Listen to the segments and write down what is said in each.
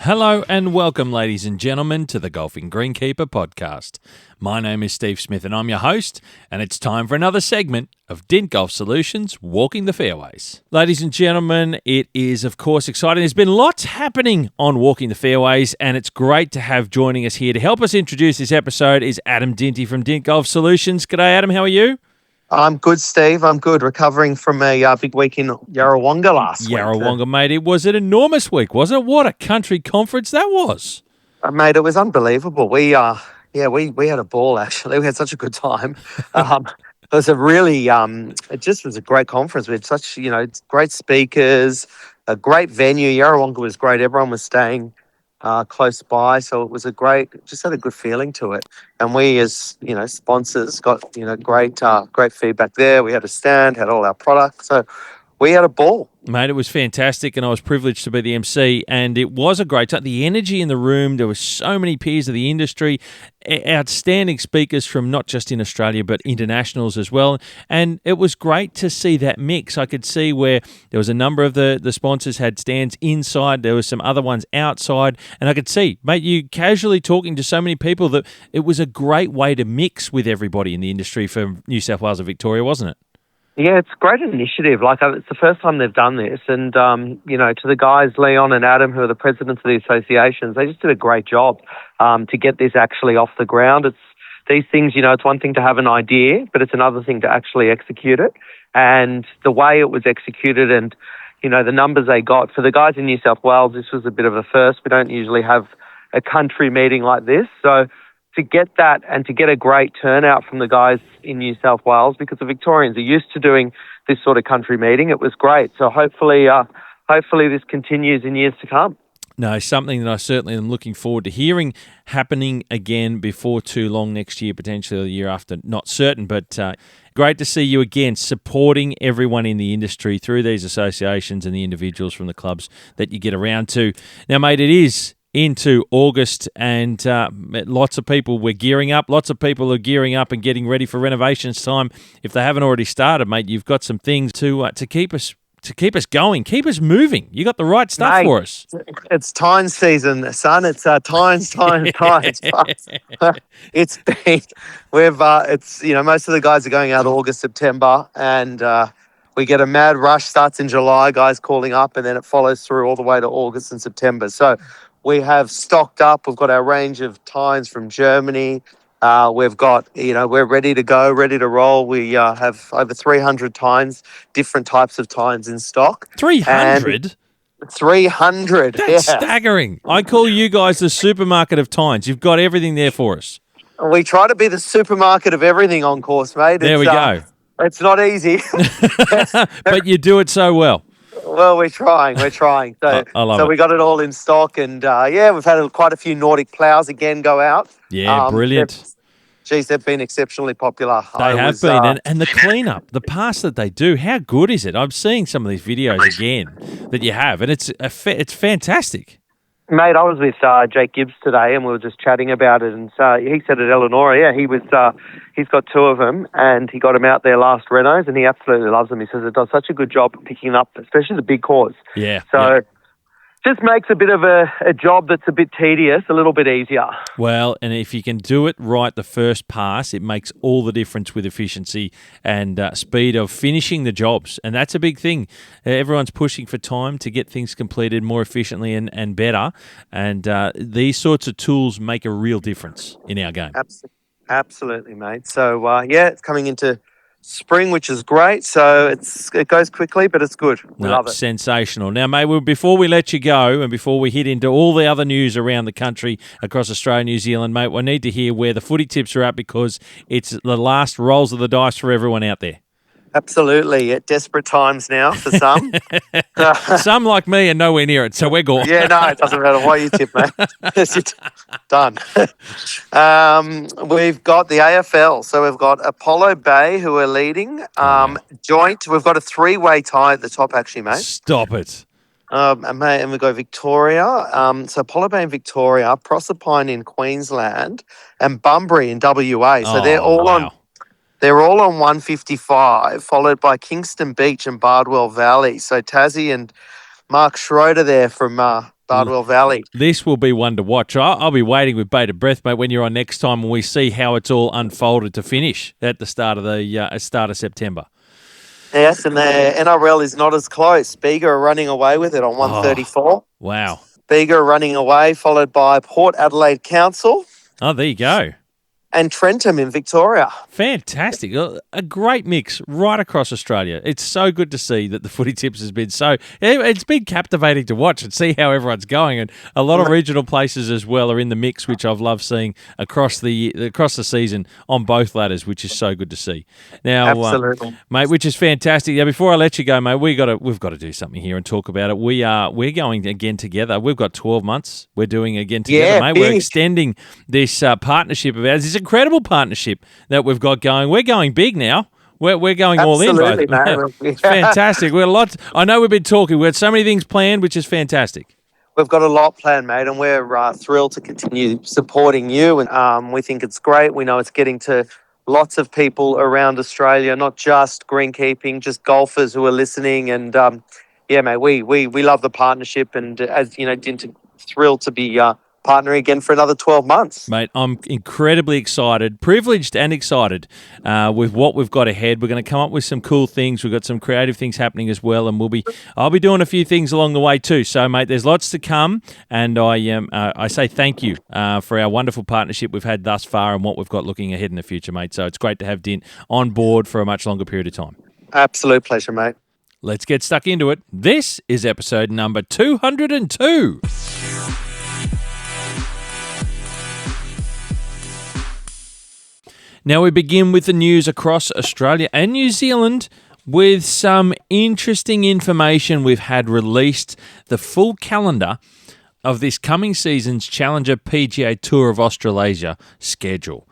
Hello and welcome, ladies and gentlemen, to the Golfing Greenkeeper podcast. My name is Steve Smith and I'm your host, and it's time for another segment of Dint Golf Solutions Walking the Fairways. Ladies and gentlemen, it is of course exciting. There's been lots happening on Walking the Fairways, and it's great to have joining us here to help us introduce this episode is Adam Dinty from Dint Golf Solutions. G'day Adam, how are you? I'm good, Steve. I'm good. Recovering from a big week in Yarrawonga last week. Yarrawonga, mate. It was an enormous week, wasn't it? What a country conference that was. Mate, it was unbelievable. We had a ball, actually. We had such a good time. It was a really, it just was a great conference. We had such, great speakers, a great venue. Yarrawonga was great. Everyone was staying close by, so it was just had a good feeling to it. And we, as sponsors, got great feedback there. We had a stand, had all our products, so we had a ball. Mate, it was fantastic, and I was privileged to be the MC, and it was a great time. The energy in the room, there were so many peers of the industry, outstanding speakers from not just in Australia, but internationals as well, and it was great to see that mix. I could see where there was a number of the sponsors had stands inside, there were some other ones outside, and I could see, mate, you casually talking to so many people that it was a great way to mix with everybody in the industry for New South Wales and Victoria, wasn't it? Yeah, it's a great initiative. It's the first time they've done this. And, to the guys, Leon and Adam, who are the presidents of the associations, they just did a great job to get this actually off the ground. It's these things, it's one thing to have an idea, but it's another thing to actually execute it. And the way it was executed and, the numbers they got. For the guys in New South Wales, this was a bit of a first. We don't usually have a country meeting like this. So to get that and to get a great turnout from the guys in New South Wales, because the Victorians are used to doing this sort of country meeting, it was great. So hopefully this continues in years to come. No, something that I certainly am looking forward to hearing happening again before too long next year, potentially the year after, not certain, but great to see you again supporting everyone in the industry through these associations and the individuals from the clubs that you get around to. Now, mate, it is into August, and lots of people were gearing up. Lots of people are gearing up and getting ready for renovations time. If they haven't already started, mate, you've got some things to keep us going, keep us moving. You got the right stuff, mate, for us. It's tines season, son. It's tines. It's been most of the guys are going out August, September, and we get a mad rush. Starts in July, guys calling up, and then it follows through all the way to August and September. So we have stocked up. We've got our range of tines from Germany. We've got, we're ready to go, ready to roll. We have over 300 tines, different types of tines in stock. 300? 300. That's staggering. I call you guys the supermarket of tines. You've got everything there for us. We try to be the supermarket of everything on course, mate. There we go. It's not easy. But you do it so well. Well, we're trying. So, I love it. We got it all in stock, and we've had quite a few Nordic plows again go out. Yeah, brilliant. They've been exceptionally popular. They have been, and the cleanup, the pass that they do, how good is it? I'm seeing some of these videos again that you have, and it's fantastic. Mate, I was with Jake Gibbs today, and we were just chatting about it, and he said at Eleonora, he's got two of them, and he got them out there last renos, and he absolutely loves them. He says it does such a good job picking up, especially the big cores. Yeah. So just makes a bit of a job that's a bit tedious a little bit easier. Well, and if you can do it right the first pass, it makes all the difference with efficiency and speed of finishing the jobs. And that's a big thing. Everyone's pushing for time to get things completed more efficiently and better. And these sorts of tools make a real difference in our game. Absolutely, mate. So, it's coming into spring, which is great. So it goes quickly, but it's good. We love it. Sensational. Now, mate, before we let you go and before we hit into all the other news around the country across Australia and New Zealand, mate, we need to hear where the footy tips are at, because it's the last rolls of the dice for everyone out there. Absolutely. At desperate times now for some. Some like me are nowhere near it, so we're gone. Yeah, no, it doesn't matter what you tip, mate. Done. We've got the AFL. So we've got Apollo Bay, who are leading. Joint. We've got a three-way tie at the top, actually, mate. Stop it. And we've got Victoria. So Apollo Bay in Victoria, Proserpine in Queensland, and Bunbury in WA. So they're all on. They're all on 155, followed by Kingston Beach and Bardwell Valley. So Tassie and Mark Schroeder there from Bardwell Valley. This will be one to watch. I'll be waiting with bated breath, mate, when you're on next time and we see how it's all unfolded to finish at the start of September. Yes, and the NRL is not as close. Bega are running away with it on 134. Wow. Bega are running away, followed by Port Adelaide Council. Oh, there you go. And Trentham in Victoria. Fantastic. A great mix right across Australia. It's so good to see that the Footy Tips has been it's been captivating to watch and see how everyone's going. And a lot of regional places as well are in the mix, which I've loved seeing across the season on both ladders, which is so good to see. Now, absolutely. Mate, which is fantastic. Yeah, before I let you go, mate, we've got to do something here and talk about it. We're going again together. We've got 12 months. We're doing again together, mate. We're extending this partnership of ours. This incredible partnership that we've got going. We're going big now. We're going all in, both. It's fantastic. We're a lot. I know we've been talking. We've got so many things planned, which is fantastic. We've got a lot planned, mate, and we're thrilled to continue supporting you. And we think it's great. We know it's getting to lots of people around Australia, not just greenkeeping, just golfers who are listening. And yeah, mate, we love the partnership. And as you know, thrilled to be partnering again for another 12 months. Mate, I'm incredibly excited, privileged and excited with what we've got ahead. We're going to come up with some cool things. We've got some creative things happening as well, and I'll be doing a few things along the way too. So, mate, there's lots to come, and I say thank you for our wonderful partnership we've had thus far and what we've got looking ahead in the future, mate. So it's great to have Dint on board for a much longer period of time. Absolute pleasure, mate. Let's get stuck into it. This is episode number 202. Now we begin with the news across Australia and New Zealand with some interesting information we've had released. The full calendar of this coming season's Challenger PGA Tour of Australasia schedule.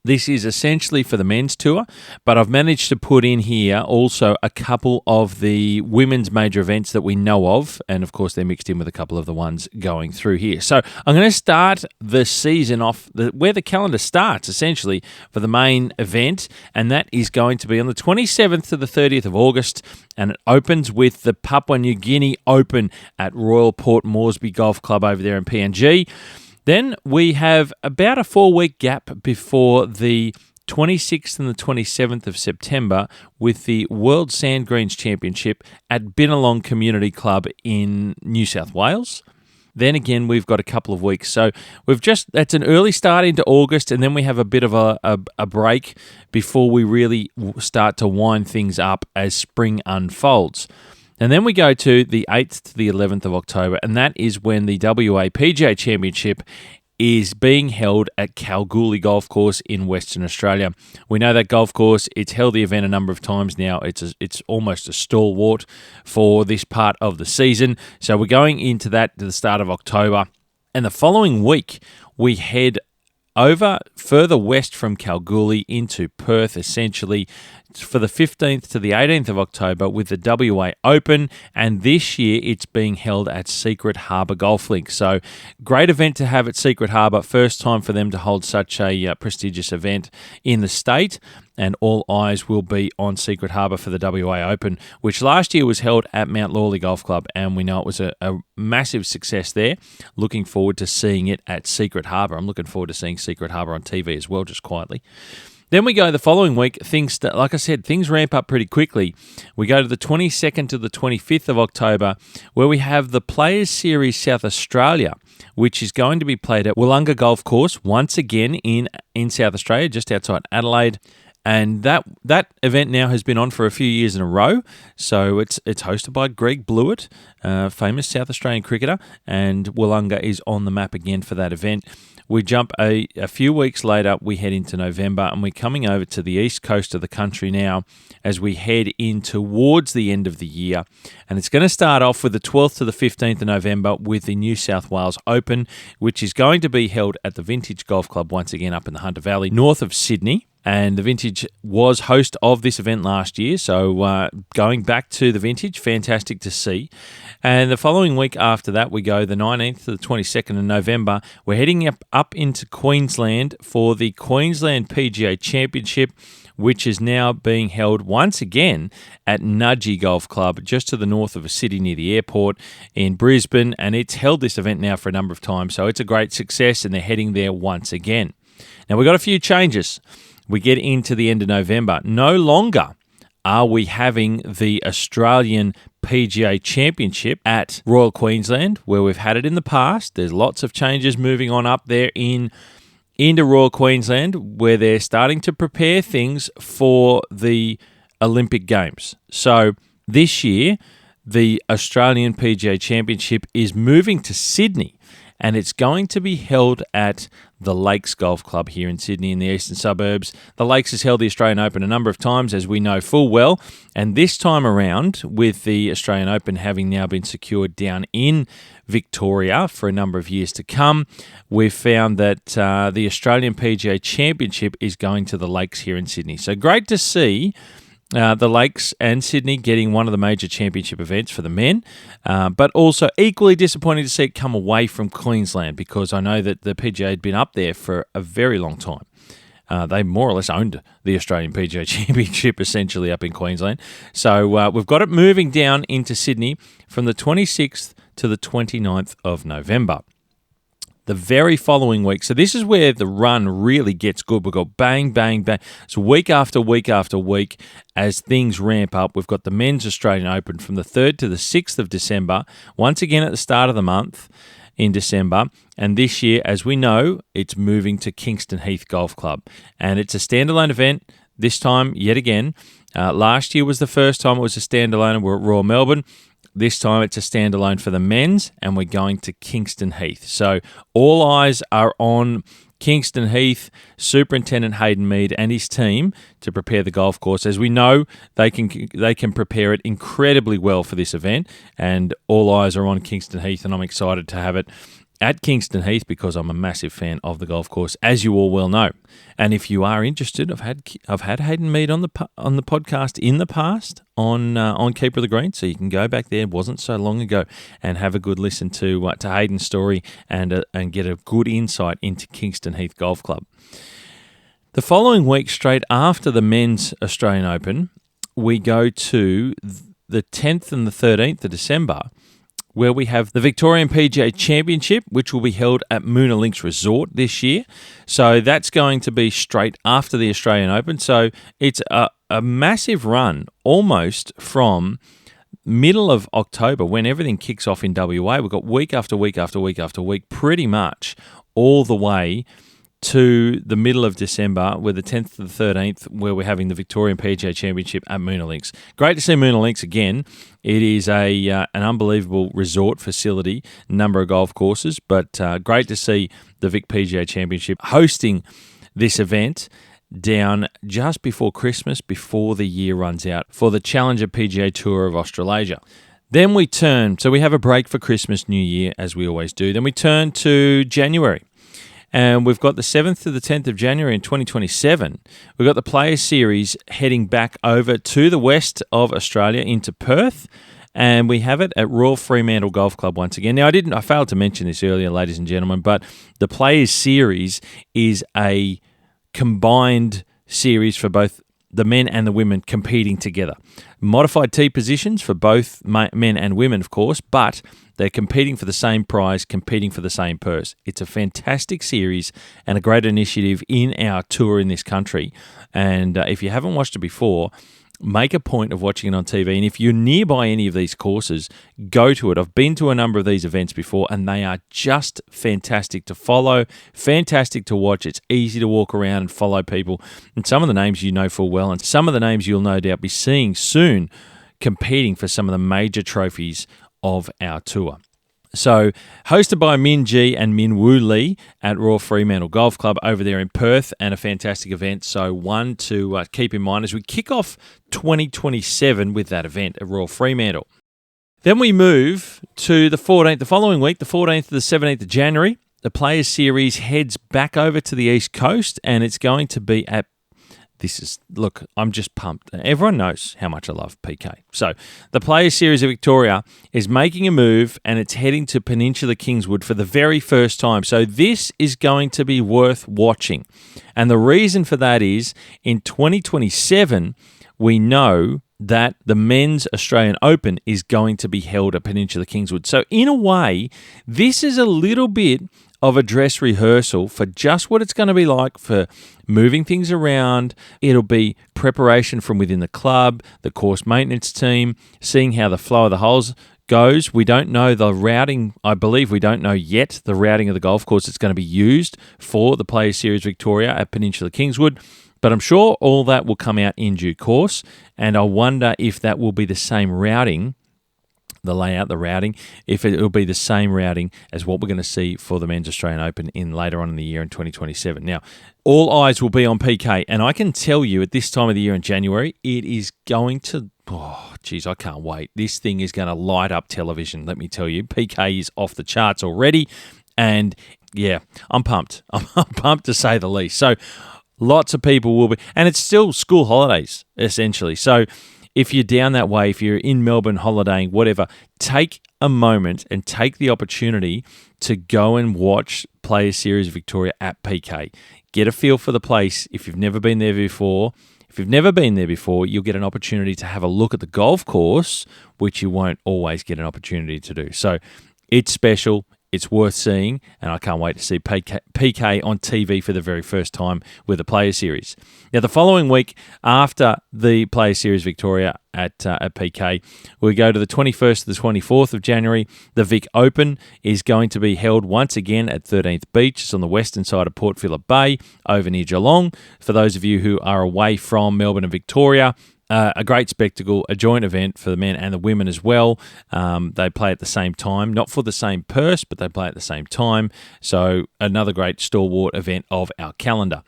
This is essentially for the men's tour, but I've managed to put in here also a couple of the women's major events that we know of, and of course they're mixed in with a couple of the ones going through here. So I'm going to start the season off where the calendar starts, essentially, for the main event, and that is going to be on the 27th to the 30th of August, and it opens with the Papua New Guinea Open at Royal Port Moresby Golf Club over there in PNG. Then we have about a 4-week gap before the 26th and the 27th of September with the World Sand Greens Championship at Bennelong Community Club in New South Wales. Then again, we've got a couple of weeks. So that's an early start into August, and then we have a bit of a break before we really start to wind things up as spring unfolds. And then we go to the 8th to the 11th of October, and that is when the WA PGA Championship is being held at Kalgoorlie Golf Course in Western Australia. We know that golf course. It's held the event a number of times now. It's almost a stalwart for this part of the season. So we're going into that to the start of October. And the following week, we head over further west from Kalgoorlie into Perth, essentially for the 15th to the 18th of October with the WA Open, and this year it's being held at Secret Harbour Golf Link. So great event to have at Secret Harbour. First time for them to hold such a prestigious event in the state, and all eyes will be on Secret Harbour for the WA Open, which last year was held at Mount Lawley Golf Club, and we know it was a massive success there. Looking forward to seeing it at Secret Harbour. I'm looking forward to seeing Secret Harbour on TV as well, just quietly. Then we go the following week. Like I said, things ramp up pretty quickly. We go to the 22nd to the 25th of October, where we have the Players Series South Australia, which is going to be played at Willunga Golf Course once again in South Australia, just outside Adelaide. And that event now has been on for a few years in a row. So it's hosted by Greg Blewett, famous South Australian cricketer, and Willunga is on the map again for that event. We jump a few weeks later, we head into November, and we're coming over to the east coast of the country now as we head in towards the end of the year. And it's going to start off with the 12th to the 15th of November with the New South Wales Open, which is going to be held at the Vintage Golf Club once again up in the Hunter Valley, north of Sydney. And the Vintage was host of this event last year, so going back to the Vintage, fantastic to see. And the following week after that, we go the 19th to the 22nd of November. We're heading up into Queensland for the Queensland PGA Championship, which is now being held once again at Nudgee Golf Club, just to the north of a city near the airport in Brisbane. And it's held this event now for a number of times, so it's a great success, and they're heading there once again. Now, we've got a few changes. We get into the end of November. No longer are we having the Australian PGA Championship at Royal Queensland, where we've had it in the past. There's lots of changes moving on up there into Royal Queensland, where they're starting to prepare things for the Olympic Games. So this year, the Australian PGA Championship is moving to Sydney, and it's going to be held at the Lakes Golf Club here in Sydney in the eastern suburbs. The Lakes has held the Australian Open a number of times, as we know full well, and this time around, with the Australian Open having now been secured down in Victoria for a number of years to come, we've found that the Australian PGA Championship is going to the Lakes here in Sydney. So great to see the Lakes and Sydney getting one of the major championship events for the men, but also equally disappointing to see it come away from Queensland, because I know that the PGA had been up there for a very long time. They more or less owned the Australian PGA Championship essentially up in Queensland. So we've got it moving down into Sydney from the 26th to the 29th of November. The very following week, so this is where the run really gets good. We've got bang, bang, bang. So week after week after week, as things ramp up, we've got the Men's Australian Open from the 3rd to the 6th of December, once again at the start of the month in December. And this year, as we know, it's moving to Kingston Heath Golf Club. And it's a standalone event this time, yet again. Last year was the first time it was a standalone, and we're at Royal Melbourne. This time it's a standalone for the men's, and we're going to Kingston Heath. So all eyes are on Kingston Heath, Superintendent Hayden Mead and his team to prepare the golf course. As we know, they can prepare it incredibly well for this event, and all eyes are on Kingston Heath, and I'm excited to have it at Kingston Heath because I'm a massive fan of the golf course, as you all well know. And if you are interested, I've had Hayden Mead on the podcast in the past on Keeper of the Green, so you can go back there. It wasn't so long ago, and have a good listen to Hayden's story and get a good insight into Kingston Heath Golf Club. The following week, straight after the Men's Australian Open, we go to the 10th and the 13th of December, where we have the Victorian PGA Championship, which will be held at Moona Links Resort this year. So that's going to be straight after the Australian Open. So it's a massive run, almost from middle of October, when everything kicks off in WA. We've got week after week after week after week, pretty much all the way to the middle of December, with the 10th to the 13th, where we're having the Victorian PGA Championship at Moona Links. Great to see Moona Links again. It is an unbelievable resort facility, number of golf courses, but great to see the Vic PGA Championship hosting this event down just before Christmas, before the year runs out, for the Challenger PGA Tour of Australasia. Then we turn, so we have a break for Christmas, New Year, as we always do. Then we turn to January. And we've got the 7th to the 10th of January in 2027. We've got the Players Series heading back over to the west of Australia into Perth. And we have it at Royal Fremantle Golf Club once again. Now, I failed to mention this earlier, ladies and gentlemen, but the Players Series is a combined series for both the men and the women competing together. Modified tee positions for both men and women, of course, but they're competing for the same prize, competing for the same purse. It's a fantastic series and a great initiative in our tour in this country. And if you haven't watched it before, make a point of watching it on TV. And if you're nearby any of these courses, go to it. I've been to a number of these events before, and they are just fantastic to follow, fantastic to watch. It's easy to walk around and follow people. And some of the names you know full well, and some of the names you'll no doubt be seeing soon competing for some of the major trophies of our tour. So, hosted by Min G and Min Woo Lee at Royal Fremantle Golf Club over there in Perth, and a fantastic event. So, one to keep in mind as we kick off 2027 with that event at Royal Fremantle. Then we move to the 14th, the following week, the 14th to the 17th of January. The Players Series heads back over to the East Coast, and it's going to be at look, I'm just pumped. Everyone knows how much I love PK. So the Players Series of Victoria is making a move and it's heading to Peninsula Kingswood for the very first time. So this is going to be worth watching. And the reason for that is in 2027, we know that the Men's Australian Open is going to be held at Peninsula Kingswood. So in a way, this is a little bit of a dress rehearsal for just what it's going to be like for moving things around. It'll be preparation from within the club, the course maintenance team, seeing how the flow of the holes goes. We don't know the routing. I believe we don't know yet the routing of the golf course that's going to be used for the Players Series Victoria at Peninsula Kingswood. But I'm sure all that will come out in due course, and I wonder if that will be the same routing, the layout, the routing, if it will be the same routing as what we're going to see for the Men's Australian Open in later on in the year in 2027. Now, all eyes will be on PK, and I can tell you at this time of the year in January, it is going to, oh, geez, I can't wait. This thing is going to light up television, let me tell you. PK is off the charts already, and yeah, I'm pumped. I'm pumped to say the least. So lots of people will be, and it's still school holidays, essentially. So if you're down that way, if you're in Melbourne holidaying, whatever, take a moment and take the opportunity to go and watch Players Series Victoria at PK. Get a feel for the place if you've never been there before. If you've never been there before, you'll get an opportunity to have a look at the golf course, which you won't always get an opportunity to do. So it's special. It's worth seeing, and I can't wait to see PK on TV for the very first time with the Players Series. Now, the following week after the Players Series Victoria at PK, we go to the 21st to the 24th of January. The Vic Open is going to be held once again at 13th Beach. It's on the western side of Port Phillip Bay, over near Geelong. For those of you who are away from Melbourne and Victoria, a great spectacle, a joint event for the men and the women as well. They play at the same time, not for the same purse, but they play at the same time. So another great stalwart event of our calendar.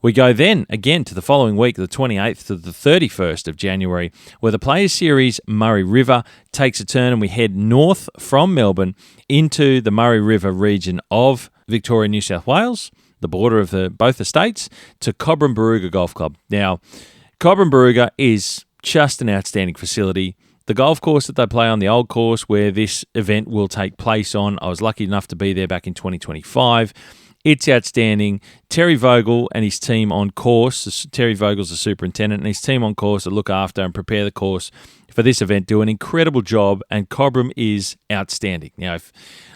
We go then again to the following week, the 28th to the 31st of January, where the Players Series Murray River takes a turn and we head north from Melbourne into the Murray River region of Victoria, New South Wales, the border of both the states, to Cobram Barooga Golf Club. Now, Cobram Barooga is just an outstanding facility. The golf course that they play on, the old course where this event will take place on, I was lucky enough to be there back in 2025. It's outstanding. Terry Vogel and his team on course, Terry Vogel's the superintendent, and his team on course that look after and prepare the course for this event do an incredible job, and Cobram is outstanding. Now,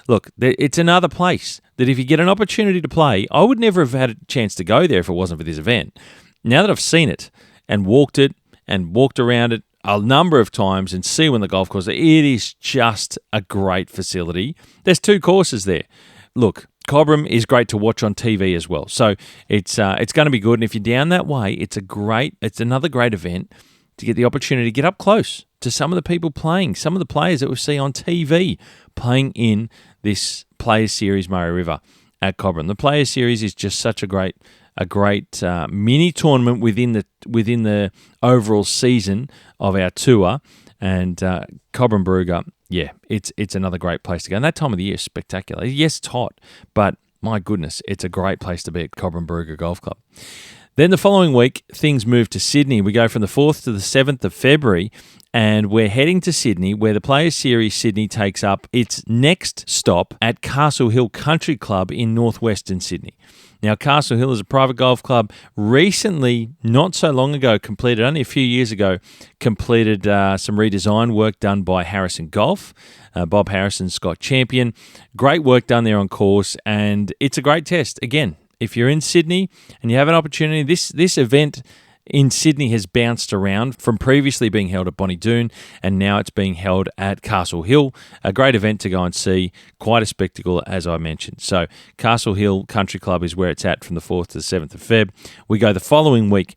it's another place that if you get an opportunity to play, I would never have had a chance to go there if it wasn't for this event. Now that I've seen it, and walked around it a number of times and see when the golf course, it is just a great facility. There's two courses there. Look, Cobram is great to watch on TV as well. So it's going to be good. And if you're down that way, it's another great event to get the opportunity to get up close to some of the people playing, some of the players that we see on TV playing in this Players Series Murray River at Cobram. The Players Series is just such a great mini tournament within the overall season of our tour, and Cobram Barooga, yeah, it's another great place to go. And that time of the year is spectacular. Yes, it's hot, but my goodness, it's a great place to be at Cobram Barooga Golf Club. Then the following week, things move to Sydney. We go from the 4th to the 7th of February, and we're heading to Sydney, where the Players Series Sydney takes up its next stop at Castle Hill Country Club in northwestern Sydney. Now, Castle Hill is a private golf club. Recently, not so long ago, only a few years ago, completed some redesign work done by Harrison Golf. Bob Harrison, Scott Champion. Great work done there on course, and it's a great test. Again, if you're in Sydney and you have an opportunity, this event in Sydney has bounced around from previously being held at Bonnie Doon, and now it's being held at Castle Hill. A great event to go and see, quite a spectacle, as I mentioned. So Castle Hill Country Club is where it's at from the 4th to the 7th of Feb. We go the following week.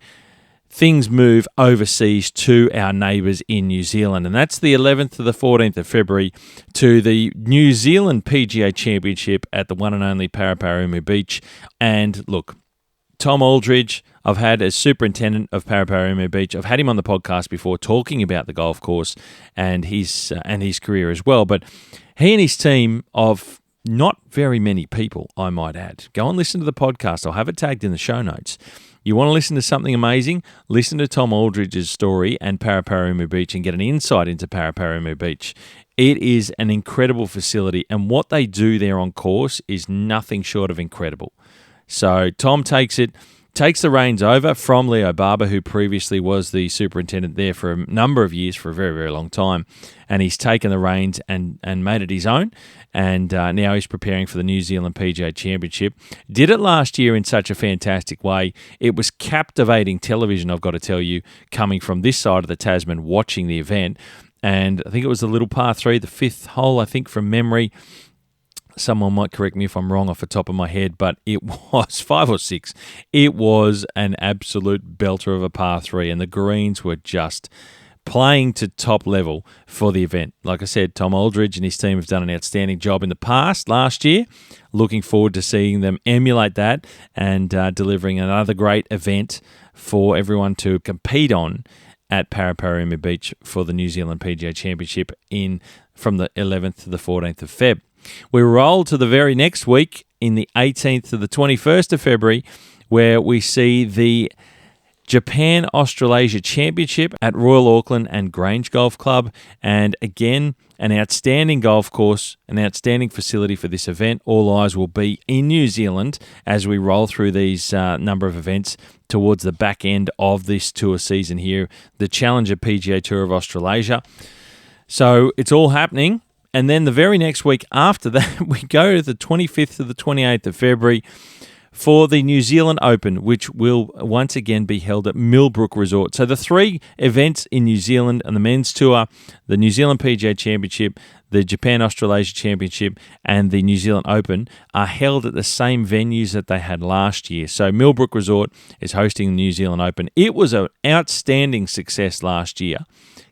Things move overseas to our neighbours in New Zealand, and that's the 11th to the 14th of February to the New Zealand PGA Championship at the one and only Paraparaumu Beach. And look, Tom Aldridge, I've had as superintendent of Paraparaumu Beach. I've had him on the podcast before talking about the golf course and his career as well. But he and his team of not very many people, I might add. Go and listen to the podcast. I'll have it tagged in the show notes. You want to listen to something amazing? Listen to Tom Aldridge's story and Paraparaumu Beach and get an insight into Paraparaumu Beach. It is an incredible facility, and what they do there on course is nothing short of incredible. So Tom takes the reins over from Leo Barber, who previously was the superintendent there for a number of years, for a very, very long time. And he's taken the reins and made it his own. And now he's preparing for the New Zealand PGA Championship. Did it last year in such a fantastic way. It was captivating television, I've got to tell you, coming from this side of the Tasman, watching the event. And I think it was the little par 3, the 5th hole, I think, from memory. Someone might correct me if I'm wrong off the top of my head, but it was 5 or 6. It was an absolute belter of a par 3, and the greens were just playing to top level for the event. Like I said, Tom Aldridge and his team have done an outstanding job in the past, last year. Looking forward to seeing them emulate that and delivering another great event for everyone to compete on at Paraparaumu Beach for the New Zealand PGA Championship from the 11th to the 14th of Feb. We roll to the very next week in the 18th to the 21st of February, where we see the Japan Australasia Championship at Royal Auckland and Grange Golf Club. And again, an outstanding golf course, an outstanding facility for this event. All eyes will be in New Zealand as we roll through these number of events towards the back end of this tour season here, the Challenger PGA Tour of Australasia. So it's all happening. And then the very next week after that, we go to the 25th to the 28th of February for the New Zealand Open, which will once again be held at Millbrook Resort. So the 3 events in New Zealand and the men's tour, the New Zealand PGA Championship, the Japan Australasia Championship, and the New Zealand Open are held at the same venues that they had last year. So Millbrook Resort is hosting the New Zealand Open. It was an outstanding success last year.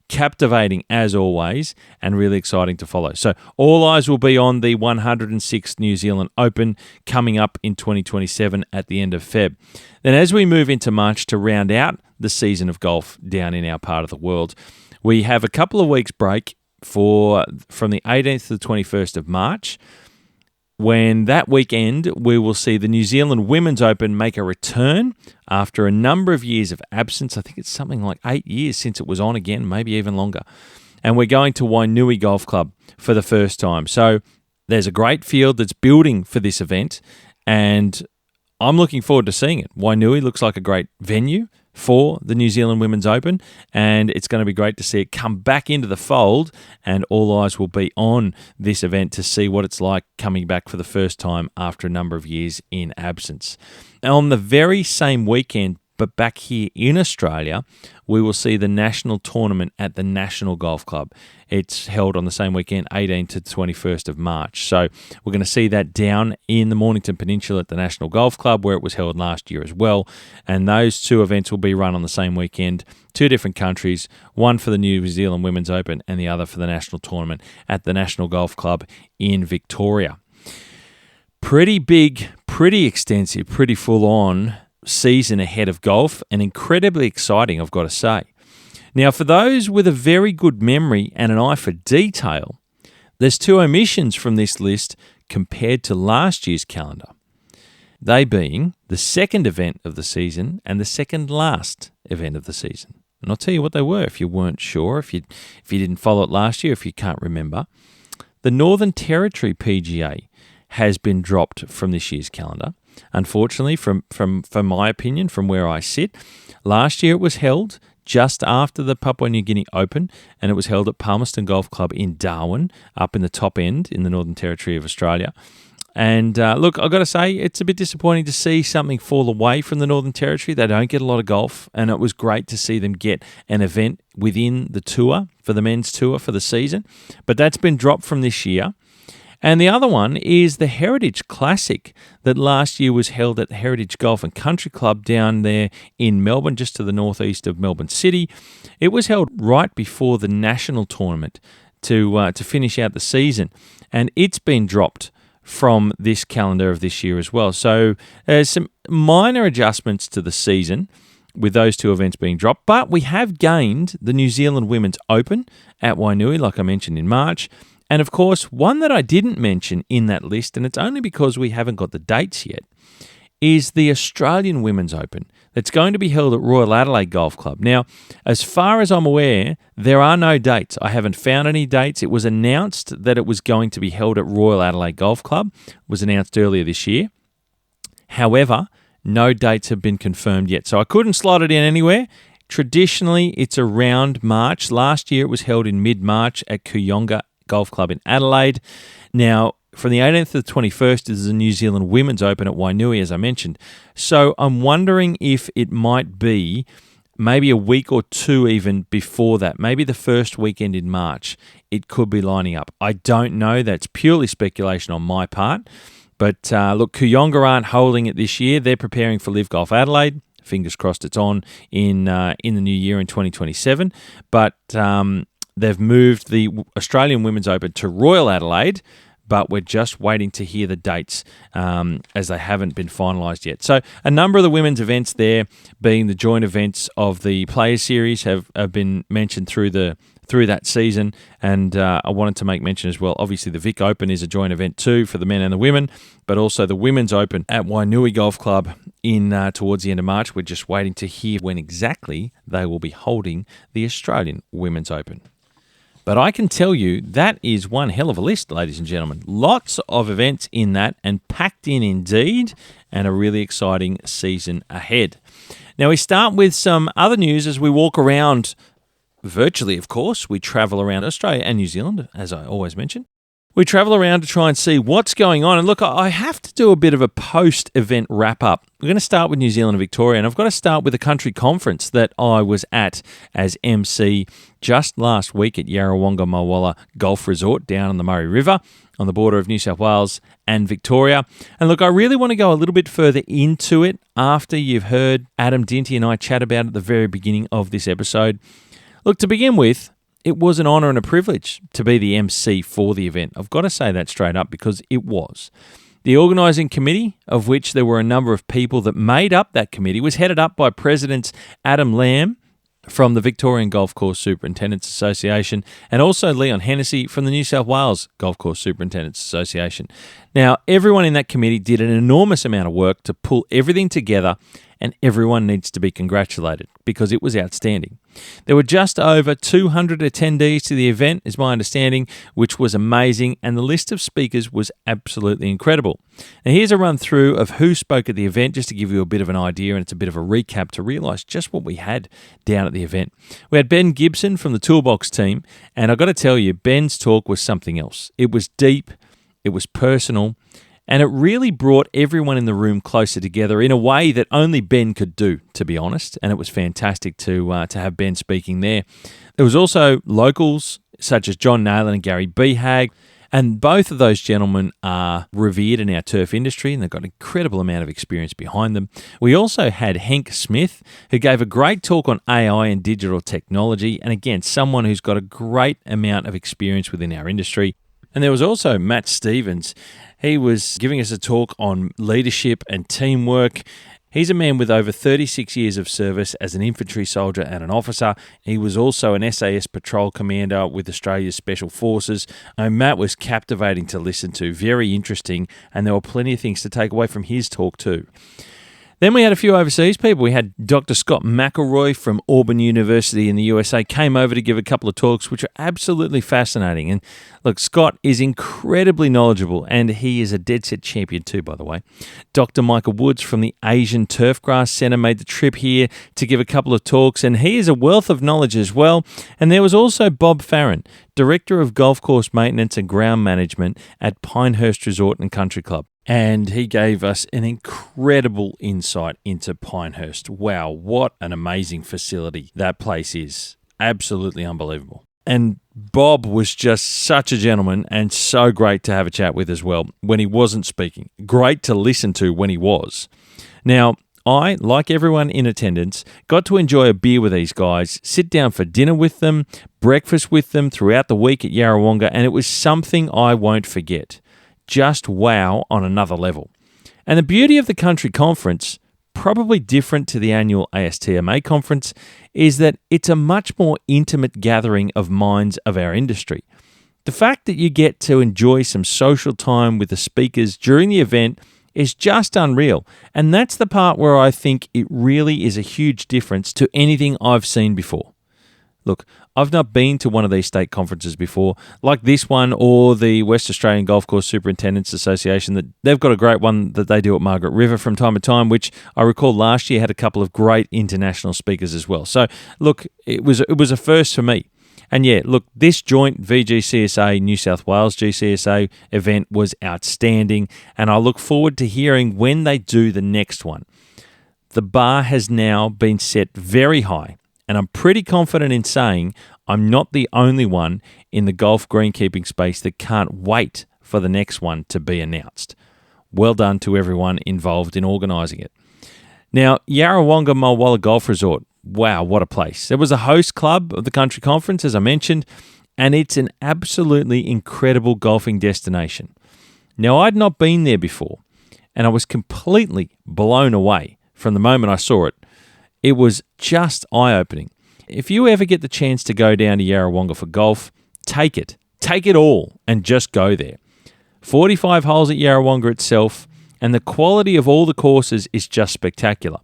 Captivating as always, and really exciting to follow. So all eyes will be on the 106th New Zealand Open coming up in 2027 at the end of Feb. Then as we move into March to round out the season of golf down in our part of the world, we have a couple of weeks break from the 18th to the 21st of March, when that weekend we will see the New Zealand Women's Open make a return after a number of years of absence. I think it's something like 8 years since it was on again, maybe even longer. And we're going to Wainui Golf Club for the first time. So there's a great field that's building for this event, and I'm looking forward to seeing it. Wainui looks like a great venue for the New Zealand Women's Open, and it's going to be great to see it come back into the fold, and all eyes will be on this event to see what it's like coming back for the first time after a number of years in absence. On the very same weekend, but back here in Australia, we will see the national tournament at the National Golf Club. It's held on the same weekend, 18th to 21st of March. So we're going to see that down in the Mornington Peninsula at the National Golf Club, where it was held last year as well. And those 2 events will be run on the same weekend, 2 different countries, one for the New Zealand Women's Open and the other for the national tournament at the National Golf Club in Victoria. Pretty big, pretty extensive, pretty full-on season ahead of golf, and incredibly exciting, I've got to say. Now, for those with a very good memory and an eye for detail, there's 2 omissions from this list compared to last year's calendar. They being the second event of the season and the second last event of the season. And I'll tell you what they were if you weren't sure, if you didn't follow it last year, if you can't remember. The Northern Territory PGA has been dropped from this year's calendar. Unfortunately, from my opinion, from where I sit, last year it was held just after the Papua New Guinea Open, and it was held at Palmerston Golf Club in Darwin, up in the top end in the Northern Territory of Australia. And look, I've got to say, it's a bit disappointing to see something fall away from the Northern Territory. They don't get a lot of golf, and it was great to see them get an event within the tour, for the men's tour for the season. But that's been dropped from this year. And the other one is the Heritage Classic that last year was held at the Heritage Golf and Country Club down there in Melbourne, just to the northeast of Melbourne City. It was held right before the national tournament to finish out the season, and it's been dropped from this calendar of this year as well. So there's some minor adjustments to the season with those 2 events being dropped, but we have gained the New Zealand Women's Open at Wainui, like I mentioned, in March. And of course, one that I didn't mention in that list, and it's only because we haven't got the dates yet, is the Australian Women's Open that's going to be held at Royal Adelaide Golf Club. Now, as far as I'm aware, there are no dates. I haven't found any dates. It was announced that it was going to be held at Royal Adelaide Golf Club. It was announced earlier this year. However, no dates have been confirmed yet, so I couldn't slot it in anywhere. Traditionally, it's around March. Last year, it was held in mid-March at Yarrawonga Golf Club in Adelaide. Now, from the 18th to the 21st is the New Zealand Women's Open at Wainui, as I mentioned. So I'm wondering if it might be maybe a week or two even before that, maybe the first weekend in March, it could be lining up. I don't know. That's purely speculation on my part. But look, Kooyonga aren't holding it this year. They're preparing for Live Golf Adelaide. Fingers crossed it's on in the new year in 2027. But they've moved the Australian Women's Open to Royal Adelaide, but we're just waiting to hear the dates as they haven't been finalised yet. So a number of the women's events there, being the joint events of the Players Series, have been mentioned through that season, and I wanted to make mention as well. Obviously, the Vic Open is a joint event too for the men and the women, but also the Women's Open at Wainui Golf Club in towards the end of March. We're just waiting to hear when exactly they will be holding the Australian Women's Open. But I can tell you that is one hell of a list, ladies and gentlemen. Lots of events in that, and packed in indeed, and a really exciting season ahead. Now we start with some other news as we walk around virtually, of course. We travel around Australia and New Zealand, as I always mention. We travel around to try and see what's going on. And look, I have to do a bit of a post-event wrap-up. We're going to start with New Zealand and Victoria, and I've got to start with a country conference that I was at as MC just last week at Yarrawonga Mulwala Golf Resort down on the Murray River on the border of New South Wales and Victoria. And look, I really want to go a little bit further into it after you've heard Adam Dinty and I chat about it at the very beginning of this episode. Look, to begin with, it was an honour and a privilege to be the MC for the event. I've got to say that straight up because it was. The organising committee, of which there were a number of people that made up that committee, was headed up by President Adam Lamb from the Victorian Golf Course Superintendents Association, and also Leon Hennessy from the New South Wales Golf Course Superintendents Association. Now, everyone in that committee did an enormous amount of work to pull everything together, and everyone needs to be congratulated because it was outstanding. There were just over 200 attendees to the event, is my understanding, which was amazing, and the list of speakers was absolutely incredible. Now, here's a run through of who spoke at the event, just to give you a bit of an idea, and it's a bit of a recap to realise just what we had down at the event. We had Ben Gibson from the Toolbox team, and I've got to tell you, Ben's talk was something else. It was deep, it was personal, and it really brought everyone in the room closer together in a way that only Ben could do, to be honest. And it was fantastic to have Ben speaking there. There was also locals such as John Nayland and Gary Behag. And both of those gentlemen are revered in our turf industry, and they've got an incredible amount of experience behind them. We also had Henk Smith, who gave a great talk on AI and digital technology. And again, someone who's got a great amount of experience within our industry. And there was also Matt Stevens. He was giving us a talk on leadership and teamwork. He's a man with over 36 years of service as an infantry soldier and an officer. He was also an SAS patrol commander with Australia's Special Forces. Matt was captivating to listen to, very interesting, and there were plenty of things to take away from his talk too. Then we had a few overseas people. We had Dr. Scott McElroy from Auburn University in the USA came over to give a couple of talks, which are absolutely fascinating. And look, Scott is incredibly knowledgeable, and he is a dead set champion too, by the way. Dr. Michael Woods from the Asian Turfgrass Centre made the trip here to give a couple of talks, and he is a wealth of knowledge as well. And there was also Bob Farron, Director of Golf Course Maintenance and Ground Management at Pinehurst Resort and Country Club. And he gave us an incredible insight into Pinehurst. Wow, what an amazing facility that place is. Absolutely unbelievable. And Bob was just such a gentleman and so great to have a chat with as well when he wasn't speaking. Great to listen to when he was. Now, I, like everyone in attendance, got to enjoy a beer with these guys, sit down for dinner with them, breakfast with them throughout the week at Yarrawonga, and it was something I won't forget. Just wow on another level. And the beauty of the country conference, probably different to the annual ASTMA conference, is that it's a much more intimate gathering of minds of our industry. The fact that you get to enjoy some social time with the speakers during the event is just unreal. And that's the part where I think it really is a huge difference to anything I've seen before. Look, I've not been to one of these state conferences before, like this one or the West Australian Golf Course Superintendents Association. They've got a great one that they do at Margaret River from time to time, which I recall last year had a couple of great international speakers as well. So, look, it was a first for me. And yeah, look, this joint VGCSA New South Wales GCSA event was outstanding, and I look forward to hearing when they do the next one. The bar has now been set very high, and I'm pretty confident in saying I'm not the only one in the golf greenkeeping space that can't wait for the next one to be announced. Well done to everyone involved in organising it. Now, Yarrawonga Mulwala Golf Resort. Wow, what a place. It was a host club of the country conference, as I mentioned, and it's an absolutely incredible golfing destination. Now, I'd not been there before, and I was completely blown away from the moment I saw it. It was just eye-opening. If you ever get the chance to go down to Yarrawonga for golf, take it. Take it all and just go there. 45 holes at Yarrawonga itself, and the quality of all the courses is just spectacular.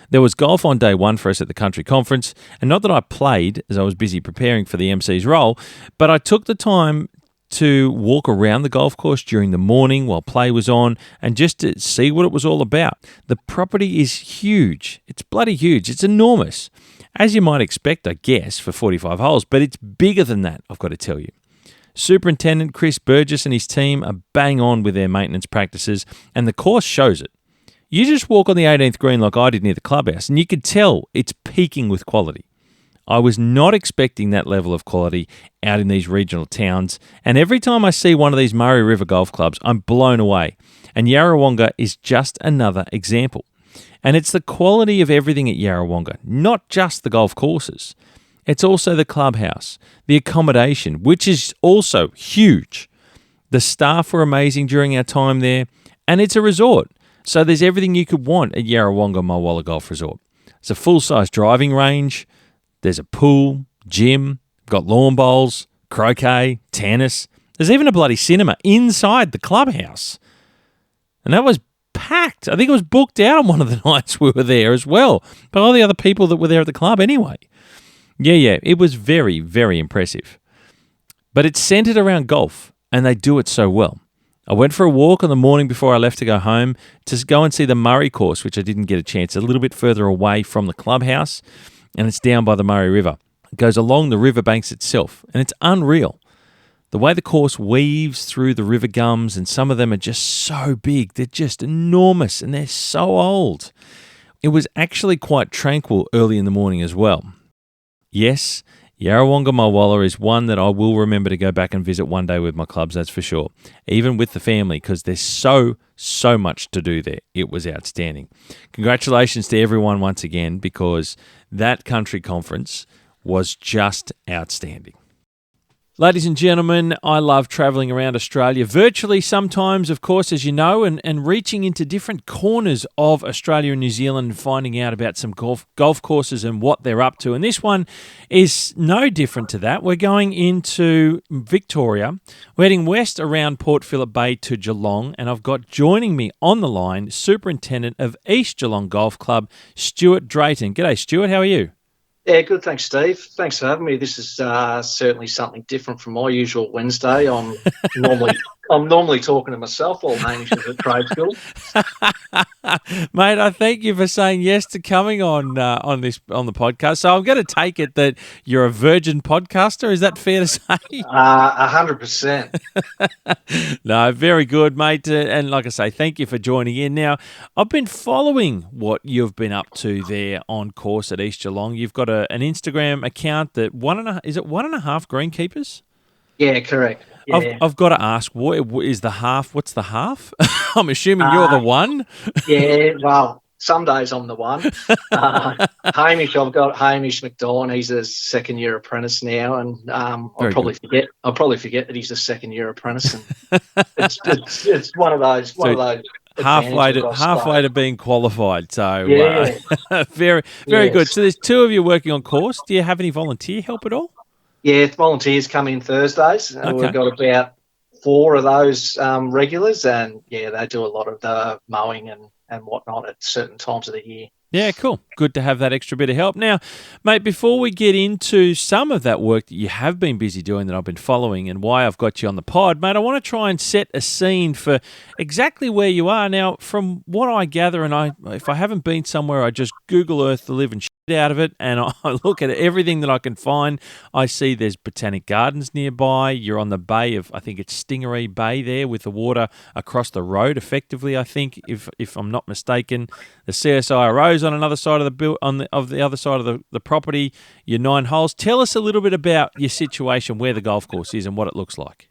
There was golf on day one for us at the country conference, and not that I played as I was busy preparing for the MC's role, but I took the time to walk around the golf course during the morning while play was on and just to see what it was all about. The property is huge. It's bloody huge. It's enormous. As you might expect, I guess, for 45 holes, but it's bigger than that, I've got to tell you. Superintendent Chris Burgess and his team are bang on with their maintenance practices, and the course shows it. You just walk on the 18th green like I did near the clubhouse, and you could tell it's peaking with quality. I was not expecting that level of quality out in these regional towns, and every time I see one of these Murray River golf clubs, I'm blown away. And Yarrawonga is just another example. And it's the quality of everything at Yarrawonga, not just the golf courses. It's also the clubhouse, the accommodation, which is also huge. The staff were amazing during our time there, and it's a resort. So there's everything you could want at Yarrawonga Mulwala Golf Resort. It's a full-size driving range. There's a pool, gym, got lawn bowls, croquet, tennis. There's even a bloody cinema inside the clubhouse. And that was packed. I think it was booked out on one of the nights we were there as well, by all the other people that were there at the club anyway. Yeah, it was very, very impressive. But it's centred around golf, and they do it so well. I went for a walk on the morning before I left to go home to go and see the Murray course, which I didn't get a chance, a little bit further away from the clubhouse, and it's down by the Murray River. It goes along the riverbanks itself, and it's unreal. The way the course weaves through the river gums, and some of them are just so big. They're just enormous, and they're so old. It was actually quite tranquil early in the morning as well. Yes, Yarrawonga Mulwala is one that I will remember to go back and visit one day with my clubs, that's for sure. Even with the family, because there's so much to do there. It was outstanding. Congratulations to everyone once again, because that country conference was just outstanding. Ladies and gentlemen, I love travelling around Australia virtually sometimes, of course, as you know, and reaching into different corners of Australia and New Zealand and finding out about some golf courses and what they're up to. And this one is no different to that. We're going into Victoria. We're heading west around Port Phillip Bay to Geelong, and I've got joining me on the line Superintendent of East Geelong Golf Club, Stewart Drayton. G'day, Stewart. How are you? Yeah, good. Thanks, Steve. Thanks for having me. This is certainly something different from my usual Wednesday. I'm normally talking to myself while Hamish is at trade school. Mate, I thank you for saying yes to coming on the podcast. So I'm going to take it that you're a virgin podcaster. Is that fair to say? 100%. No, very good, mate. And like I say, thank you for joining in. Now, I've been following what you've been up to there on course at East Geelong. You've got an Instagram account that 1.5 greenkeepers? Yeah, correct. Yeah. I've got to ask, what is the half? What's the half? I'm assuming you're the one. Yeah, well, some days I'm the one. Hamish, I've got Hamish McDawn. He's a second-year apprentice now, and I'll probably forget that he's a second-year apprentice. And it's one of those. Halfway to being qualified. So yeah. very good. So there's two of you working on course. Do you have any volunteer help at all? Yeah, volunteers come in Thursdays. Okay. We've got about 4 of those regulars, and they do a lot of the mowing and whatnot at certain times of the year. Yeah, cool. Good to have that extra bit of help. Now, mate, before we get into some of that work that you have been busy doing that I've been following and why I've got you on the pod, mate, I want to try and set a scene for exactly where you are. Now, from what I gather, and if I haven't been somewhere, I just Google Earth the living shit out of it, and I look at everything that I can find. I see there's Botanic Gardens nearby. You're on the bay of, I think it's Stingaree Bay there, with the water across the road, effectively, I think, if I'm not mistaken. The CSIRO's on another side of the other side of the property. Your 9 holes. Tell us a little bit about your situation, where the golf course is and what it looks like.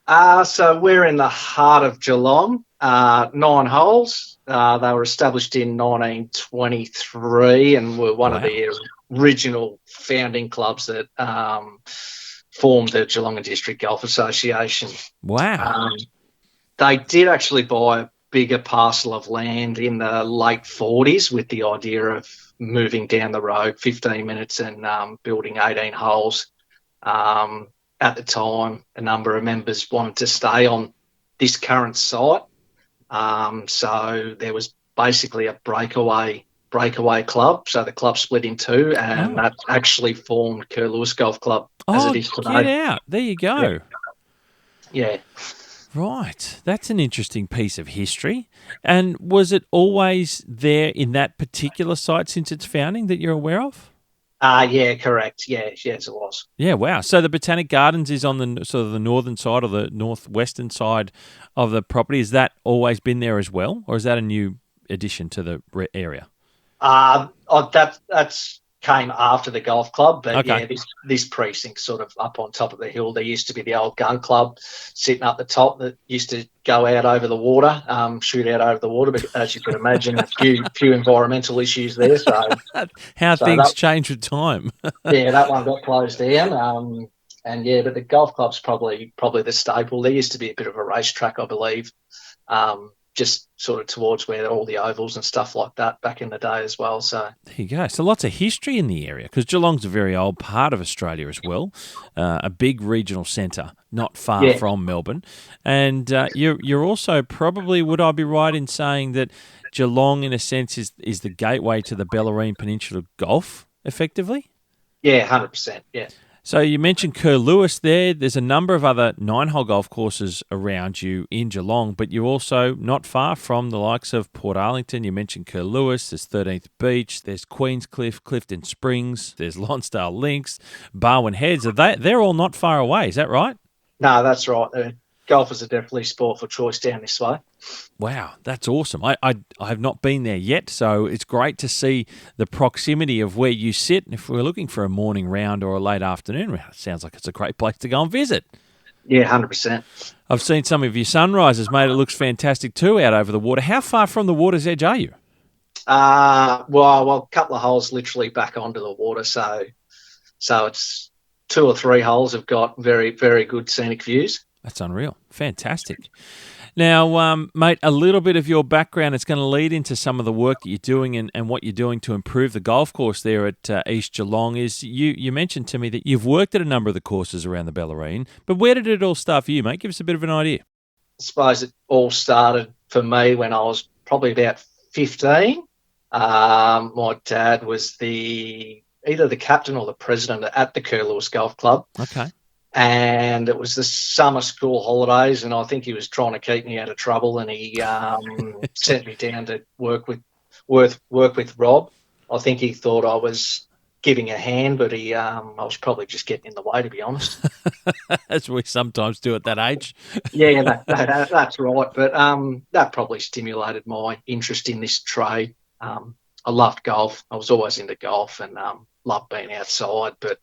So we're in the heart of Geelong. 9 holes. They were established in 1923 and were one of the original founding clubs that formed the Geelong District Golf Association. Wow. They did actually buy a bigger parcel of land in the late 40s with the idea of moving down the road 15 minutes and building 18 holes. At the time, a number of members wanted to stay on this current site. So there was basically a breakaway club. So the club split in 2, and that actually formed Curlewis Golf Club as it is today. Get out. There you go. Yeah. Right. That's an interesting piece of history. And was it always there in that particular site since its founding that you're aware of? Yeah, correct. Yes, it was. Yeah, wow. So the Botanic Gardens is on the sort of the northern side or the northwestern side of the property. Has that always been there as well, or is that a new addition to the area? That's came after the golf club, but okay. this precinct's sort of up on top of the hill. There used to be the old gun club sitting up the top that used to go out over the water, shoot out over the water. But as you can imagine, a few environmental issues there. So things change with time. Yeah, that one got closed down. But the golf club's probably the staple. There used to be a bit of a racetrack, I believe, just sort of towards where all the ovals and stuff like that back in the day as well. So there you go. So lots of history in the area, because Geelong's a very old part of Australia as well, a big regional centre not far from Melbourne. And you're also probably, would I be right in saying that Geelong, in a sense, is the gateway to the Bellarine Peninsula golf, effectively? Yeah, 100%, yeah. So you mentioned Curlewis there. There's a number of other 9-hole golf courses around you in Geelong, but you're also not far from the likes of Port Arlington. You mentioned Curlewis. There's 13th Beach. There's Queenscliff, Clifton Springs. There's Lonsdale Links, Barwon Heads. They're all not far away. Is that right? No, that's right. Golfers are definitely sport for choice down this way. Wow, that's awesome. I have not been there yet, so it's great to see the proximity of where you sit. And if we're looking for a morning round or a late afternoon round, it sounds like it's a great place to go and visit. Yeah, 100%. I've seen some of your sunrises, mate. It looks fantastic too out over the water. How far from the water's edge are you? Well, a couple of holes literally back onto the water, so it's 2 or 3 holes have got very, very good scenic views. That's unreal. Fantastic. Now, mate, a little bit of your background, it's going to lead into some of the work that you're doing and what you're doing to improve the golf course there at East Geelong. Is you mentioned to me that you've worked at a number of the courses around the Bellarine, but where did it all start for you, mate? Give us a bit of an idea. I suppose it all started for me when I was probably about 15. My dad was either the captain or the president at the Curlewis Golf Club. Okay. And it was the summer school holidays, and I think he was trying to keep me out of trouble, and he sent me down to work with Rob. I think he thought I was giving a hand, but I was probably just getting in the way, to be honest. As we sometimes do at that age. Yeah, that's right. But that probably stimulated my interest in this trade. I loved golf. I was always into golf and loved being outside, but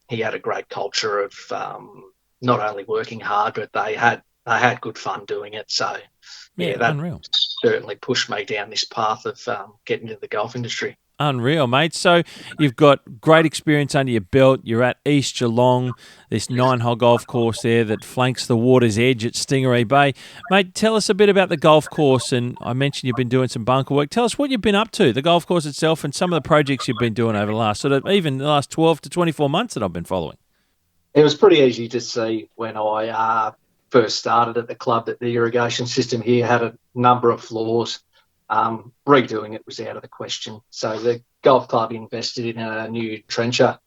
he had a great culture of not only working hard, but they had good fun doing it. So, that unreal. Certainly pushed me down this path of getting into the golf industry. Unreal, mate. So you've got great experience under your belt. You're at East Geelong, this 9-hole golf course there that flanks the water's edge at Stingaree Bay. Mate, tell us a bit about the golf course. And I mentioned you've been doing some bunker work. Tell us what you've been up to, the golf course itself, and some of the projects you've been doing over the last even the last 12 to 24 months that I've been following. It was pretty easy to see when I first started at the club that the irrigation system here had a number of flaws. Redoing it was out of the question. So the golf club invested in a new trencher.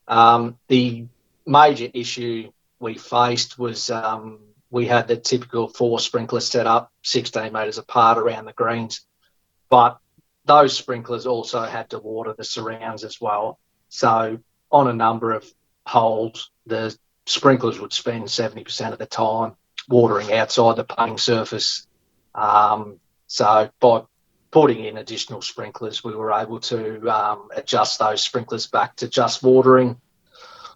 The major issue we faced was we had the typical 4 sprinklers set up 16 metres apart around the greens, but those sprinklers also had to water the surrounds as well. So on a number of holes, the sprinklers would spend 70% of the time watering outside the putting surface. So by putting in additional sprinklers, we were able to adjust those sprinklers back to just watering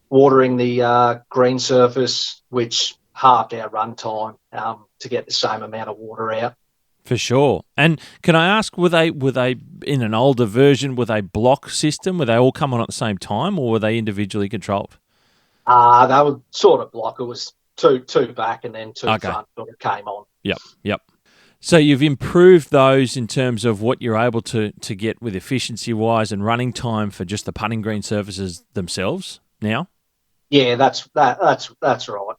the green surface, which halved our run time to get the same amount of water out. For sure. And can I ask, were they in an older version, were they block system? Were they all come on at the same time, or were they individually controlled? They were sort of block. It was two back and then two front sort of came on. Yep. So you've improved those in terms of what you're able to get with efficiency-wise and running time for just the putting green surfaces themselves now? Yeah, that's right.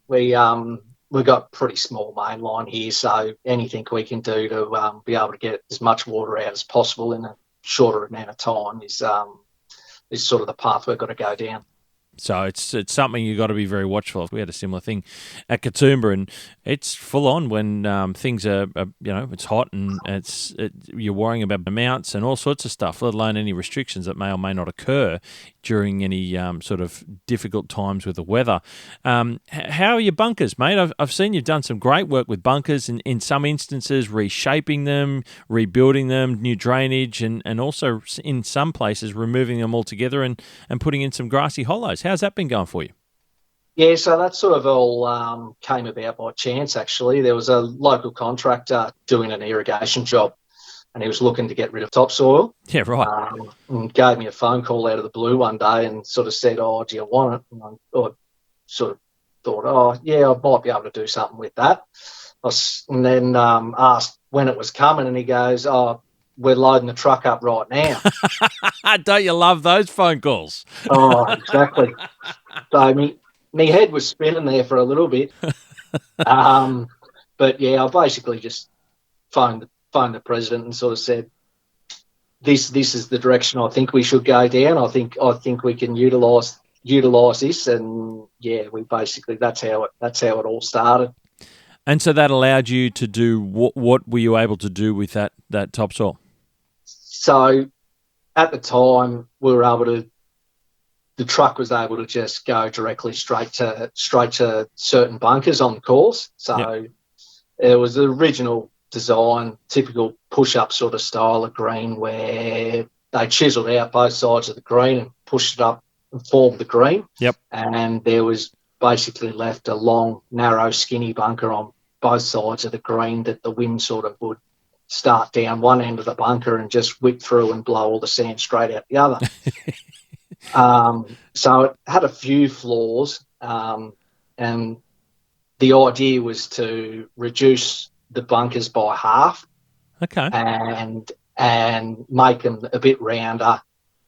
We've got pretty small main line here, so anything we can do to be able to get as much water out as possible in a shorter amount of time is sort of the path we've got to go down. So it's something you've got to be very watchful of. We had a similar thing at Katoomba, and it's full on when things are it's hot and you're worrying about amounts and all sorts of stuff, let alone any restrictions that may or may not occur during any sort of difficult times with the weather. How are your bunkers, mate? I've seen you've done some great work with bunkers, and in some instances reshaping them, rebuilding them, new drainage, and also in some places removing them altogether and putting in some grassy hollows. How's that been going for you? Yeah, so that sort of all came about by chance, actually. There was a local contractor doing an irrigation job, and he was looking to get rid of topsoil. Yeah, right. And gave me a phone call out of the blue one day and sort of said, "Oh, do you want it?" And I sort of thought, "Oh, yeah, I might be able to do something with that." And then asked when it was coming, and he goes, "Oh, we're loading the truck up right now." Don't you love those phone calls? Oh, exactly. So my head was spinning there for a little bit. But yeah, I basically just phoned the president and sort of said, this is the direction I think we should go down. I think we can utilise this, and yeah, we basically that's how it all started. And so that allowed you to do what were you able to do with that topsoil? So at the time, the truck was able to just go directly straight to certain bunkers on the course. So It was the original design, typical push-up sort of style of green, where they chiselled out both sides of the green and pushed it up and formed the green. Yep. And there was basically left a long, narrow, skinny bunker on both sides of the green that the wind sort of would start down one end of the bunker and just whip through and blow all the sand straight out the other. So it had a few flaws, and the idea was to reduce the bunkers by half, okay, and make them a bit rounder,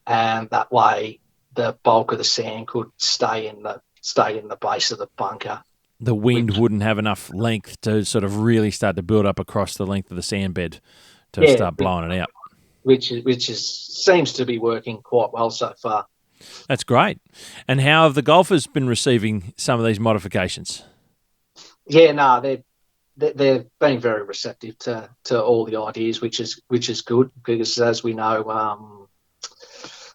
and that way the bulk of the sand could stay in the base of the bunker. The wind wouldn't have enough length to sort of really start to build up across the length of the sand bed to start blowing it out. Which seems to be working quite well so far. That's great. And how have the golfers been receiving some of these modifications? Yeah, no, they're being very receptive to all the ideas, which is good, because as we know,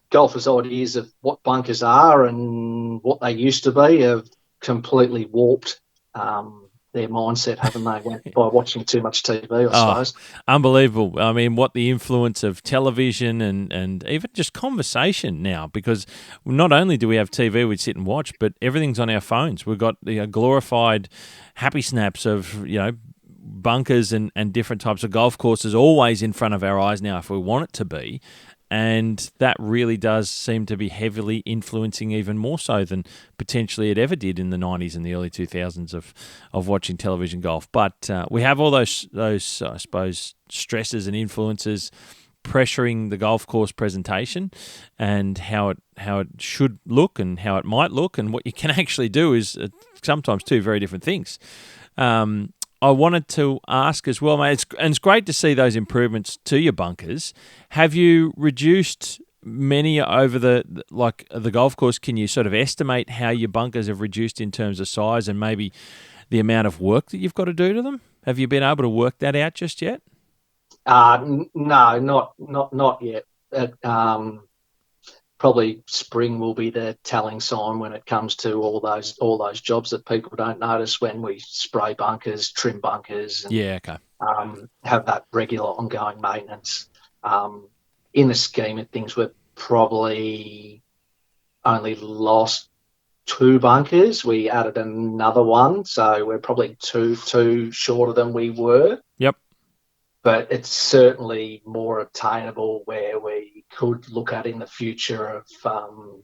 golfers' ideas of what bunkers are and what they used to be have completely warped their mindset, haven't they, by watching too much TV, I suppose. Unbelievable. I mean, what the influence of television and even just conversation now, because not only do we have TV we sit and watch, but everything's on our phones. We've got the glorified happy snaps of, bunkers and different types of golf courses always in front of our eyes now if we want it to be. And that really does seem to be heavily influencing even more so than potentially it ever did in the 90s and the early 2000s of watching television golf. But we have all those I suppose, stresses and influences pressuring the golf course presentation and how it should look and how it might look, and what you can actually do is sometimes two very different things. I wanted to ask as well, mate, it's great to see those improvements to your bunkers. Have you reduced many over the golf course? Can you sort of estimate how your bunkers have reduced in terms of size and maybe the amount of work that you've got to do to them? Have you been able to work that out just yet? No, not yet. Probably spring will be the telling sign when it comes to all those jobs that people don't notice when we spray bunkers, trim bunkers, and, have that regular ongoing maintenance. In the scheme of things, we've probably only lost 2 bunkers. We added another one, so we're probably two shorter than we were. Yep. But it's certainly more obtainable where we could look at in the future of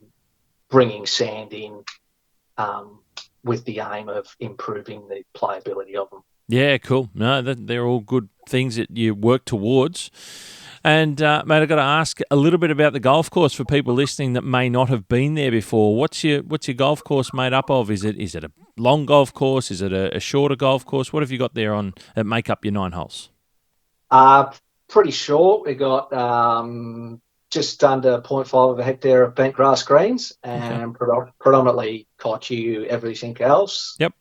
bringing sand in with the aim of improving the playability of them. Yeah, cool. No, they're all good things that you work towards. And, mate, I've got to ask a little bit about the golf course for people listening that may not have been there before. What's your golf course made up of? Is it a long golf course? Is it a shorter golf course? What have you got there that make up your 9 holes? Pretty short. We got just under 0.5 of a hectare of bent grass greens and predominantly kaichu, everything else. Yep.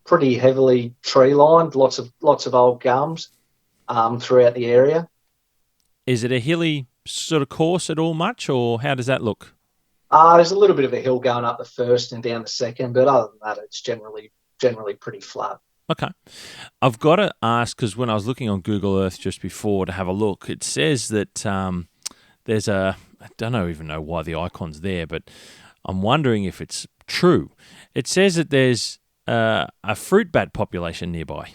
Pretty heavily tree lined, lots of old gums throughout the area. Is it a hilly sort of course at all much, or how does that look? There's a little bit of a hill going up the first and down the second, but other than that, it's generally pretty flat. Okay. I've got to ask, because when I was looking on Google Earth just before to have a look, it says that there's I don't even know why the icon's there, but I'm wondering if it's true. It says that there's a fruit bat population nearby.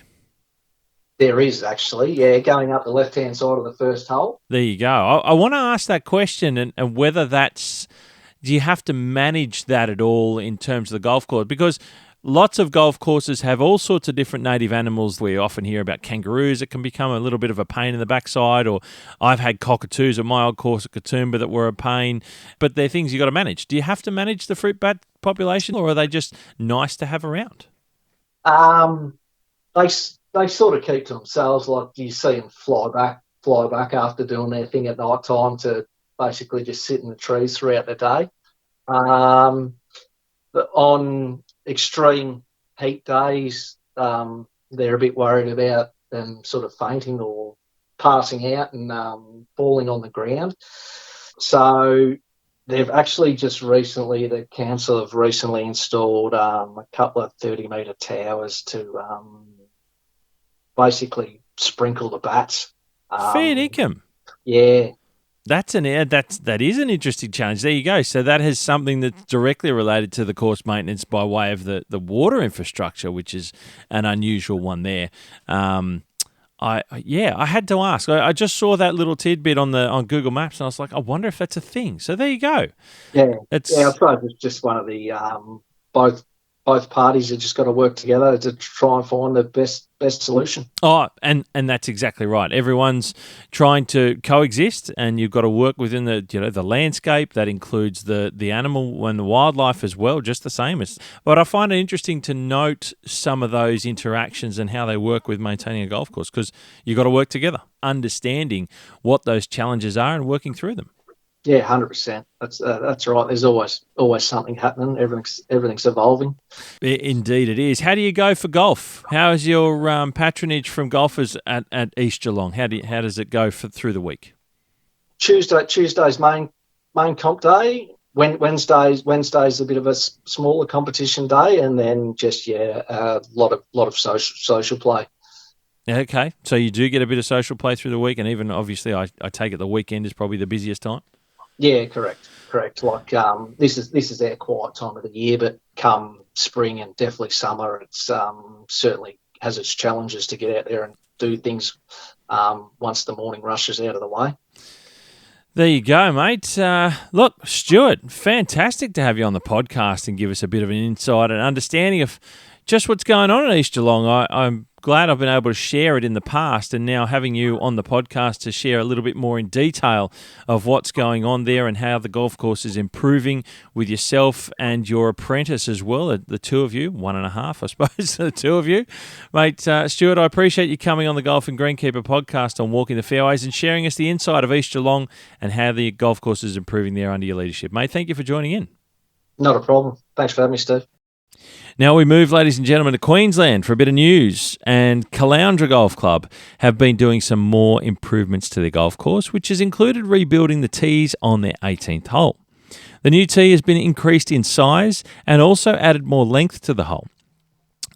There is actually, going up the left-hand side of the first hole. There you go. I want to ask that question and whether do you have to manage that at all in terms of the golf course? Because lots of golf courses have all sorts of different native animals. We often hear about kangaroos that can become a little bit of a pain in the backside, or I've had cockatoos at my old course at Katoomba that were a pain, but they're things you got to manage. Do you have to manage the fruit bat population, or are they just nice to have around? They sort of keep to themselves. Like you see them fly back after doing their thing at night time to basically just sit in the trees throughout the day. But on extreme heat days, they're a bit worried about them sort of fainting or passing out and falling on the ground. So they've actually the council have recently installed a couple of 30-metre towers to basically sprinkle the bats. Fair dinkum. Yeah. That is an interesting challenge. There you go. So that has something that's directly related to the course maintenance by way of the water infrastructure, which is an unusual one there. I had to ask. I just saw that little tidbit on Google Maps, and I was like, I wonder if that's a thing. So there you go. Yeah, I suppose it's just one of the both parties have just got to work together to try and find the best solution. Oh, and that's exactly right. Everyone's trying to coexist, and you've got to work within the landscape. That includes the animal and the wildlife as well, just the same. But I find it interesting to note some of those interactions and how they work with maintaining a golf course, because you've got to work together, understanding what those challenges are and working through them. Yeah, 100%. That's right. There's always something happening. Everything's evolving. Indeed, it is. How do you go for golf? How is your patronage from golfers at East Geelong? How does it go through the week? Tuesday's main comp day. Wednesday's a bit of a smaller competition day, and then just a lot of social play. Okay, so you do get a bit of social play through the week, and even obviously, I take it the weekend is probably the busiest time. Yeah, correct. Like this is their quiet time of the year, but come spring and definitely summer, it's certainly has its challenges to get out there and do things once the morning rush is out of the way. There you go, mate. Look, Stewart, fantastic to have you on the podcast and give us a bit of an insight and understanding of just what's going on in East Geelong. I'm glad I've been able to share it in the past, and now having you on the podcast to share a little bit more in detail of what's going on there and how the golf course is improving with yourself and your apprentice as well, the two of you, 1.5, I suppose, the two of you. Mate, Stewart, I appreciate you coming on the Golf and Greenkeeper podcast on Walking the Fairways and sharing us the inside of East Geelong and how the golf course is improving there under your leadership. Mate, thank you for joining in. Not a problem. Thanks for having me, Steve. Now we move, ladies and gentlemen, to Queensland for a bit of news. And Caloundra Golf Club have been doing some more improvements to their golf course, which has included rebuilding the tees on their 18th hole. The new tee has been increased in size and also added more length to the hole.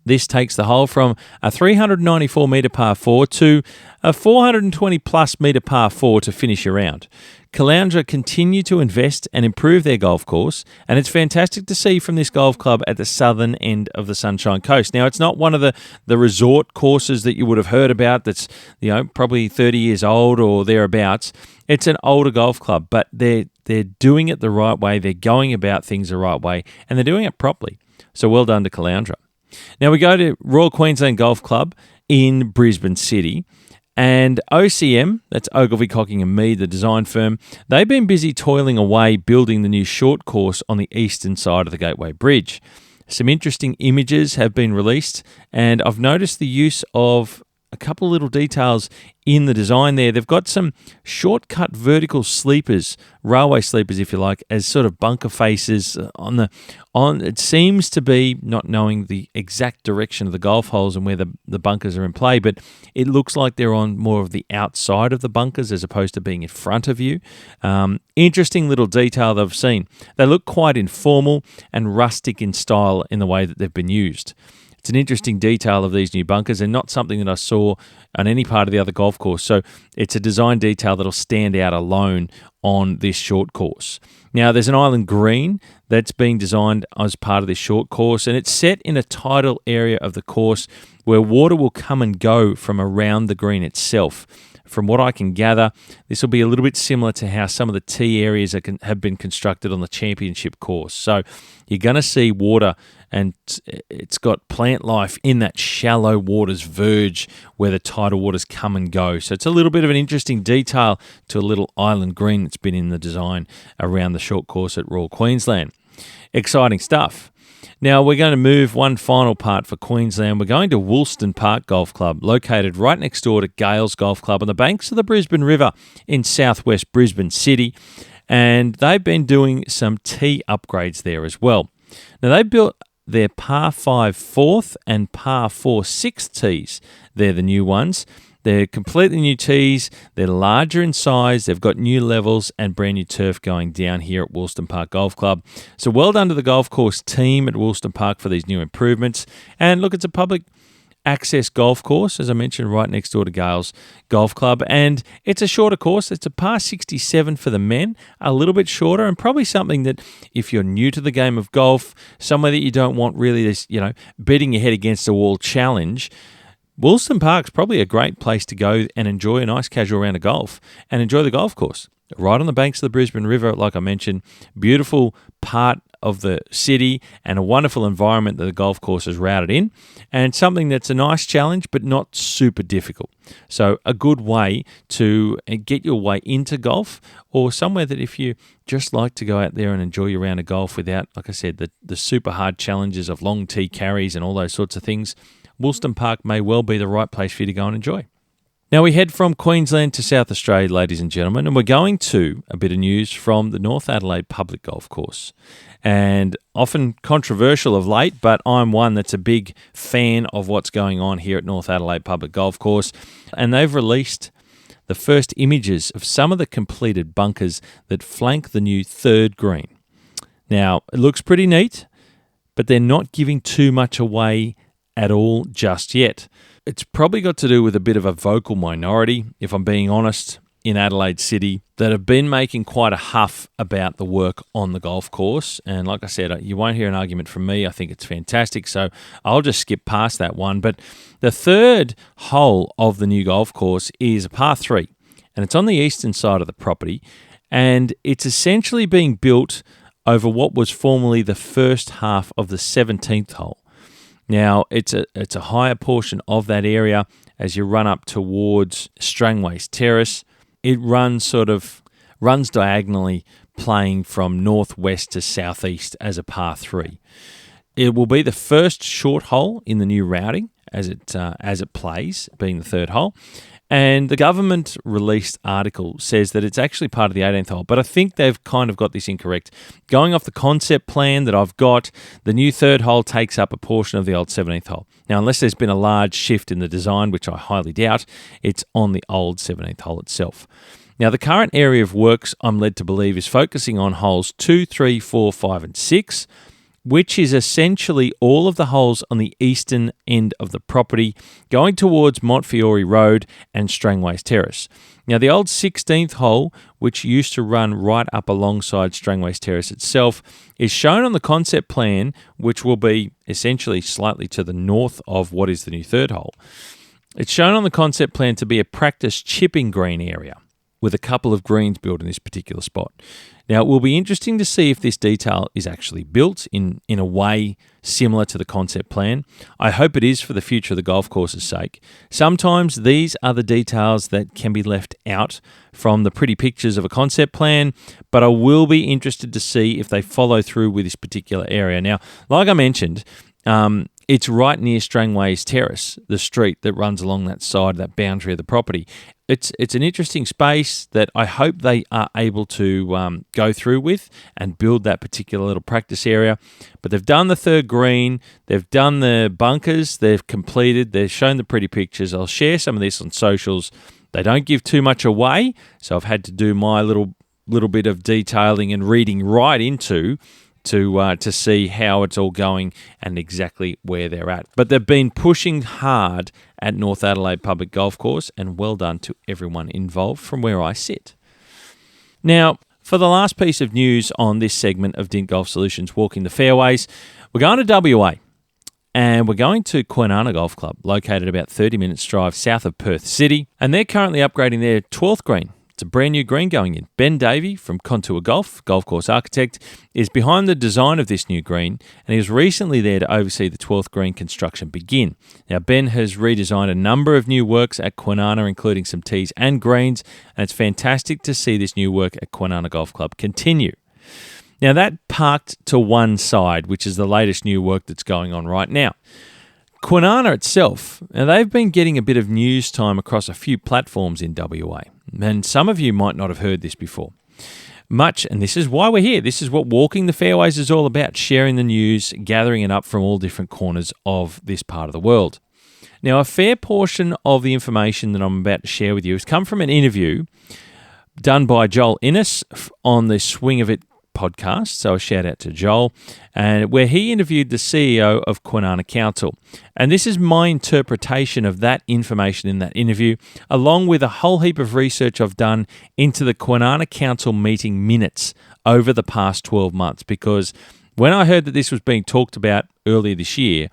This takes the hole from a 394 metre par 4 to a 420 plus metre par 4 to finish your round. Caloundra continue to invest and improve their golf course, and it's fantastic to see from this golf club at the southern end of the Sunshine Coast. Now, it's not one of the resort courses that you would have heard about that's, probably 30 years old or thereabouts. It's an older golf club, but they're doing it the right way, they're going about things the right way, and they're doing it properly. So well done to Caloundra. Now we go to Royal Queensland Golf Club in Brisbane City, and OCM, that's Ogilvy, Cocking and Mead, the design firm, they've been busy toiling away building the new short course on the eastern side of the Gateway Bridge. Some interesting images have been released, and I've noticed the use of a couple of little details in the design there. They've got some shortcut vertical sleepers, railway sleepers if you like, as sort of bunker faces on it seems to be, not knowing the exact direction of the golf holes and where the bunkers are in play, but it looks like they're on more of the outside of the bunkers as opposed to being in front of you. Interesting little detail that I've seen. They look quite informal and rustic in style in the way that they've been used. It's an interesting detail of these new bunkers and not something that I saw on any part of the other golf course. So it's a design detail that'll stand out alone on this short course. Now, there's an island green that's being designed as part of this short course, and it's set in a tidal area of the course where water will come and go from around the green itself. From what I can gather, this will be a little bit similar to how some of the tee areas have been constructed on the championship course. So you're going to see water, and it's got plant life in that shallow water's verge where the tidal waters come and go. So it's a little bit of an interesting detail to a little island green that's been in the design around the short course at Royal Queensland. Exciting stuff. Now, we're going to move one final part for Queensland. We're going to Woolston Park Golf Club, located right next door to Gales Golf Club on the banks of the Brisbane River in southwest Brisbane City. And they've been doing some tee upgrades there as well. Now, they built their par 5 4th and par 4 6th tees. They're the new ones. They're completely new tees. They're larger in size. They've got new levels and brand new turf going down here at Woolston Park Golf Club. So well done to the golf course team at Woolston Park for these new improvements. And look, it's a public access golf course, as I mentioned, right next door to Gales Golf Club. And it's a shorter course. It's a par 67 for the men, a little bit shorter, and probably something that if you're new to the game of golf, somewhere that you don't want really this, beating your head against a wall challenge, Woolston Park's probably a great place to go and enjoy a nice casual round of golf and enjoy the golf course. Right on the banks of the Brisbane River, like I mentioned, beautiful part of the city and a wonderful environment that the golf course is routed in, and something that's a nice challenge but not super difficult. So a good way to get your way into golf, or somewhere that if you just like to go out there and enjoy your round of golf without, like I said, the super hard challenges of long tee carries and all those sorts of things, Woolston Park may well be the right place for you to go and enjoy. Now we head from Queensland to South Australia, ladies and gentlemen, and we're going to a bit of news from the North Adelaide Public Golf Course. And often controversial of late, but I'm one that's a big fan of what's going on here at North Adelaide Public Golf Course. And they've released the first images of some of the completed bunkers that flank the new third green. Now, it looks pretty neat, but they're not giving too much away at all just yet. It's probably got to do with a bit of a vocal minority, if I'm being honest, in Adelaide City that have been making quite a huff about the work on the golf course. And like I said, you won't hear an argument from me. I think it's fantastic, so I'll just skip past that one. But the third hole of the new golf course is a par 3, and it's on the eastern side of the property, and it's essentially being built over what was formerly the first half of the 17th hole. Now, it's a higher portion of that area as you run up towards Strangways Terrace. It runs diagonally, playing from northwest to southeast as a par 3. It will be the first short hole in the new routing as it plays, being the third hole. And the government released article says that it's actually part of the 18th hole, but I think they've kind of got this incorrect. Going off the concept plan that I've got, the new third hole takes up a portion of the old 17th hole. Now, unless there's been a large shift in the design, which I highly doubt, it's on the old 17th hole itself. Now, the current area of works, I'm led to believe, is focusing on holes 2, 3, 4, 5 and 6, which is essentially all of the holes on the eastern end of the property, going towards Montefiore Road and Strangways Terrace. Now, the old 16th hole, which used to run right up alongside Strangways Terrace itself, is shown on the concept plan, which will be essentially slightly to the north of what is the new third hole. It's shown on the concept plan to be a practice chipping green area, with a couple of greens built in this particular spot. Now, it will be interesting to see if this detail is actually built in a way similar to the concept plan. I hope it is for the future of the golf course's sake. Sometimes these are the details that can be left out from the pretty pictures of a concept plan, but I will be interested to see if they follow through with this particular area. Now, like I mentioned, it's right near Strangways Terrace, the street that runs along that side, that boundary of the property. It's an interesting space that I hope they are able to go through with and build that particular little practice area. But they've done the third green, they've done the bunkers, they've completed, they've shown the pretty pictures. I'll share some of this on socials. They don't give too much away, so I've had to do my little bit of detailing and reading right into to see how it's all going and exactly where they're at. But they've been pushing hard at North Adelaide Public Golf Course, and well done to everyone involved from where I sit. Now, for the last piece of news on this segment of Dint Golf Solutions Walking the Fairways, we're going to WA, and we're going to Kwinana Golf Club, located about 30 minutes drive south of Perth City, and they're currently upgrading their 12th green. It's a brand new green going in. Ben Davey from Contour Golf course architect, is behind the design of this new green, and he was recently there to oversee the 12th green construction begin. Now, Ben has redesigned a number of new works at Kwinana, including some tees and greens, and it's fantastic to see this new work at Kwinana Golf Club continue. Now, that parked to one side, which is the latest new work that's going on right now. Kwinana itself, now they've been getting a bit of news time across a few platforms in WA, and some of you might not have heard this before. And this is why we're here. This is what Walking the Fairways is all about, sharing the news, gathering it up from all different corners of this part of the world. Now, a fair portion of the information that I'm about to share with you has come from an interview done by Joel Innes on the Swing of It podcast, so a shout out to Joel, and where he interviewed the CEO of Kwinana Council. And this is my interpretation of that information in that interview, along with a whole heap of research I've done into the Kwinana Council meeting minutes over the past 12 months, because when I heard that this was being talked about earlier this year,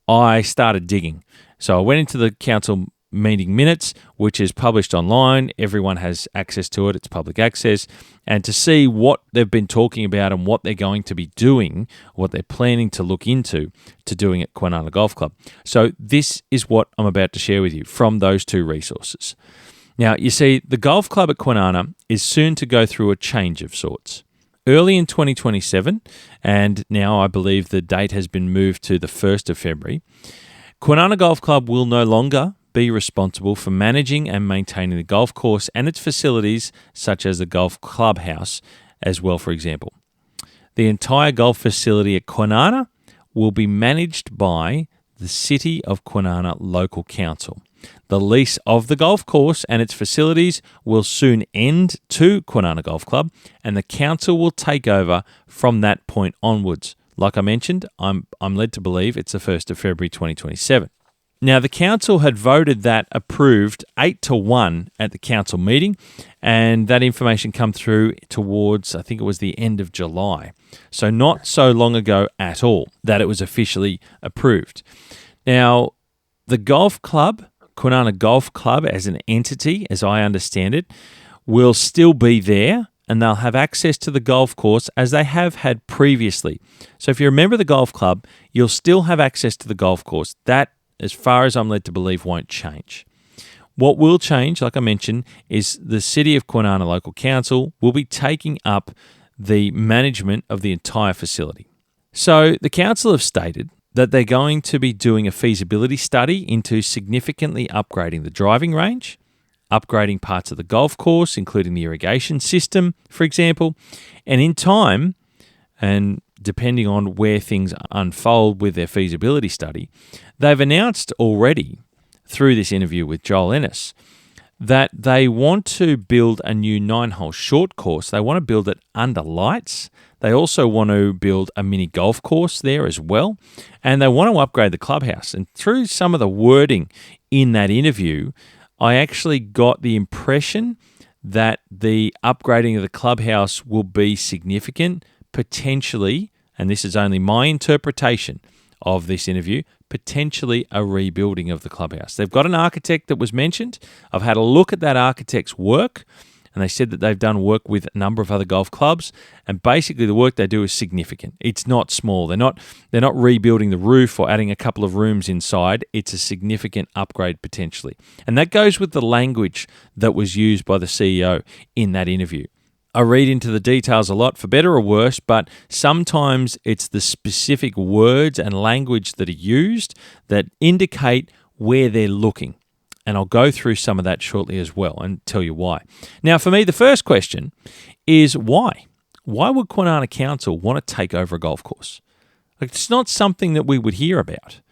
I started digging. So I went into the council meeting minutes, which is published online. Everyone has access to it. It's public access. And to see what they've been talking about and what they're going to be doing, what they're planning to look into to doing at Kwinana Golf Club. So this is what I'm about to share with you from those two resources. Now, you see, the golf club at Kwinana is soon to go through a change of sorts. Early in 2027, and now I believe the date has been moved to the 1st of February, Kwinana Golf Club will no longer be responsible for managing and maintaining the golf course and its facilities, such as the golf clubhouse as well, for example. The entire golf facility at Kwinana will be managed by the City of Kwinana Local Council. The lease of the golf course and its facilities will soon end to Kwinana Golf Club, and the council will take over from that point onwards. Like I mentioned, I'm led to believe it's the 1st of February 2027. Now, the council had voted that approved 8-1 at the council meeting, and that information come through towards, I think it was the end of July. So not so long ago at all that it was officially approved. Now, the golf club, Kwinana Golf Club as an entity, as I understand it, will still be there and they'll have access to the golf course as they have had previously. So if you're a member of the golf club, you'll still have access to the golf course. That, as far as I'm led to believe, won't change. What will change, like I mentioned, is the City of Kwinana Local Council will be taking up the management of the entire facility. So the council have stated that they're going to be doing a feasibility study into significantly upgrading the driving range, upgrading parts of the golf course, including the irrigation system, for example, and in time, and depending on where things unfold with their feasibility study, they've announced already through this interview with Joel Ennis that they want to build a new 9-hole short course. They want to build it under lights. They also want to build a mini golf course there as well. And they want to upgrade the clubhouse. And through some of the wording in that interview, I actually got the impression that the upgrading of the clubhouse will be significant, potentially, and this is only my interpretation of this interview, potentially a rebuilding of the clubhouse. They've got an architect that was mentioned. I've had a look at that architect's work, and they said that they've done work with a number of other golf clubs, and basically the work they do is significant. It's not small. They're not rebuilding the roof or adding a couple of rooms inside. It's a significant upgrade potentially. And that goes with the language that was used by the CEO in that interview. I read into the details a lot, for better or worse, but sometimes it's the specific words and language that are used that indicate where they're looking. And I'll go through some of that shortly as well and tell you why. Now, for me, the first question is why? Why would Kwinana Council want to take over a golf course? It's not something that we would hear about.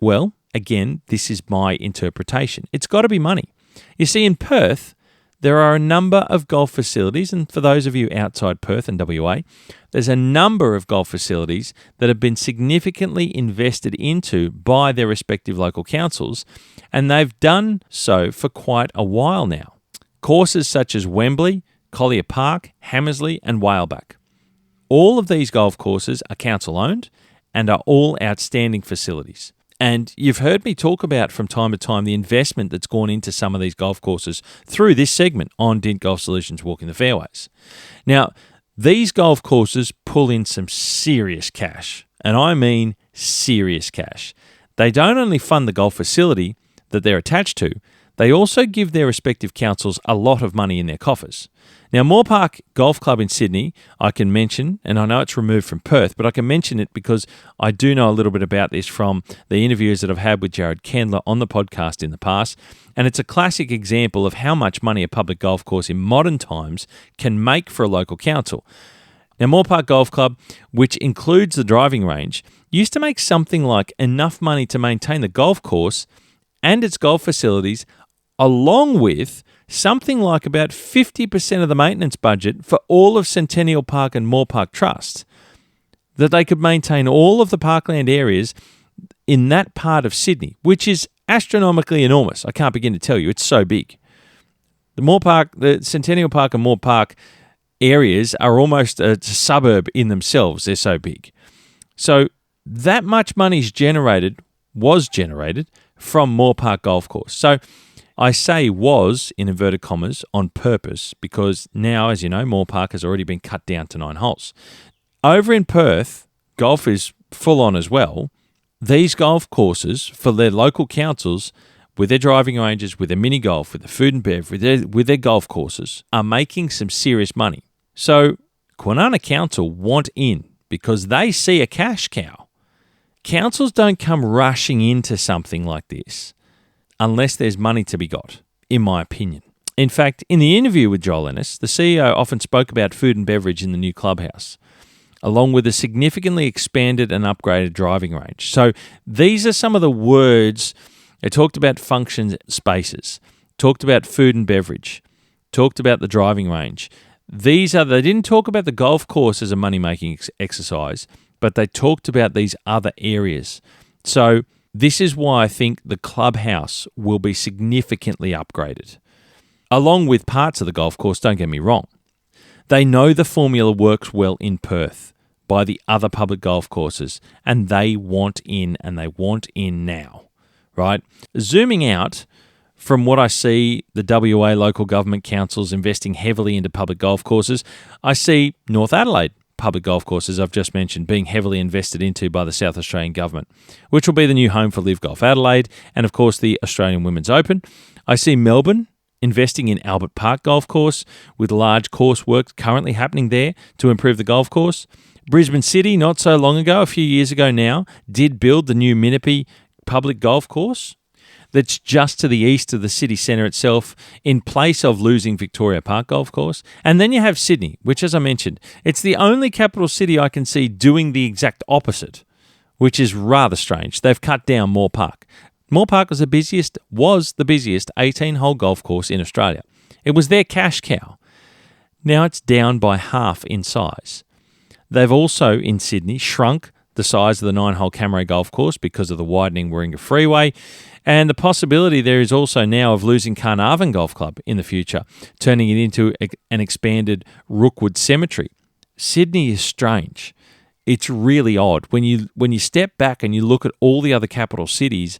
Well, again, this is my interpretation. It's got to be money. You see, in Perth, there are a number of golf facilities, and for those of you outside Perth and WA, there's a number of golf facilities that have been significantly invested into by their respective local councils, and they've done so for quite a while now. Courses such as Wembley, Collier Park, Hammersley and Whaleback. All of these golf courses are council-owned and are all outstanding facilities. And you've heard me talk about from time to time the investment that's gone into some of these golf courses through this segment on Dint Golf Solutions Walking the Fairways. Now, these golf courses pull in some serious cash, and I mean serious cash. They don't only fund the golf facility that they're attached to, they also give their respective councils a lot of money in their coffers. Now, Moore Park Golf Club in Sydney, I can mention, and I know it's removed from Perth, but I can mention it because I do know a little bit about this from the interviews that I've had with Jared Kendler on the podcast in the past, and it's a classic example of how much money a public golf course in modern times can make for a local council. Now, Moore Park Golf Club, which includes the driving range, used to make something like enough money to maintain the golf course and its golf facilities, along with something like about 50% of the maintenance budget for all of Centennial Park and Moore Park Trust, that they could maintain all of the parkland areas in that part of Sydney, which is astronomically enormous. I can't begin to tell you, it's so big. The Centennial Park and Moore Park areas are almost a suburb in themselves. They're so big. So that much money was generated from Moore Park Golf Course. So I say was, in inverted commas, on purpose, because now, as you know, Moore Park has already been cut down to 9 holes. Over in Perth, golf is full on as well. These golf courses, for their local councils, with their driving ranges, with their mini golf, with the food and bev, with their golf courses, are making some serious money. So Kwinana Council want in because they see a cash cow. Councils don't come rushing into something like this unless there's money to be got, in my opinion. In fact, in the interview with Joel Ennis, the CEO often spoke about food and beverage in the new clubhouse, along with a significantly expanded and upgraded driving range. So these are some of the words. They talked about function spaces, talked about food and beverage, talked about the driving range. They didn't talk about the golf course as a money-making exercise, but they talked about these other areas. So this is why I think the clubhouse will be significantly upgraded, along with parts of the golf course, don't get me wrong. They know the formula works well in Perth by the other public golf courses, and they want in, and they want in now, right? Zooming out from what I see, the WA local government councils investing heavily into public golf courses. I see North Adelaide public golf courses I've just mentioned being heavily invested into by the South Australian government, which will be the new home for Live Golf Adelaide and, of course, the Australian Women's Open. I see Melbourne investing in Albert Park Golf Course with large course work currently happening there to improve the golf course. Brisbane City, not so long ago, a few years ago now, did build the new Minipie public golf course that's just to the east of the city centre itself in place of losing Victoria Park Golf Course. And then you have Sydney, which, as I mentioned, it's the only capital city I can see doing the exact opposite, which is rather strange. They've cut down Moore Park. Moore Park was the busiest 18-hole golf course in Australia. It was their cash cow. Now it's down by half in size. They've also, in Sydney, shrunk the size of the 9-hole Camray golf course because of the widening Warringah Freeway. And the possibility there is also now of losing Carnarvon Golf Club in the future, turning it into an expanded Rookwood Cemetery. Sydney is strange. It's really odd. When you step back and you look at all the other capital cities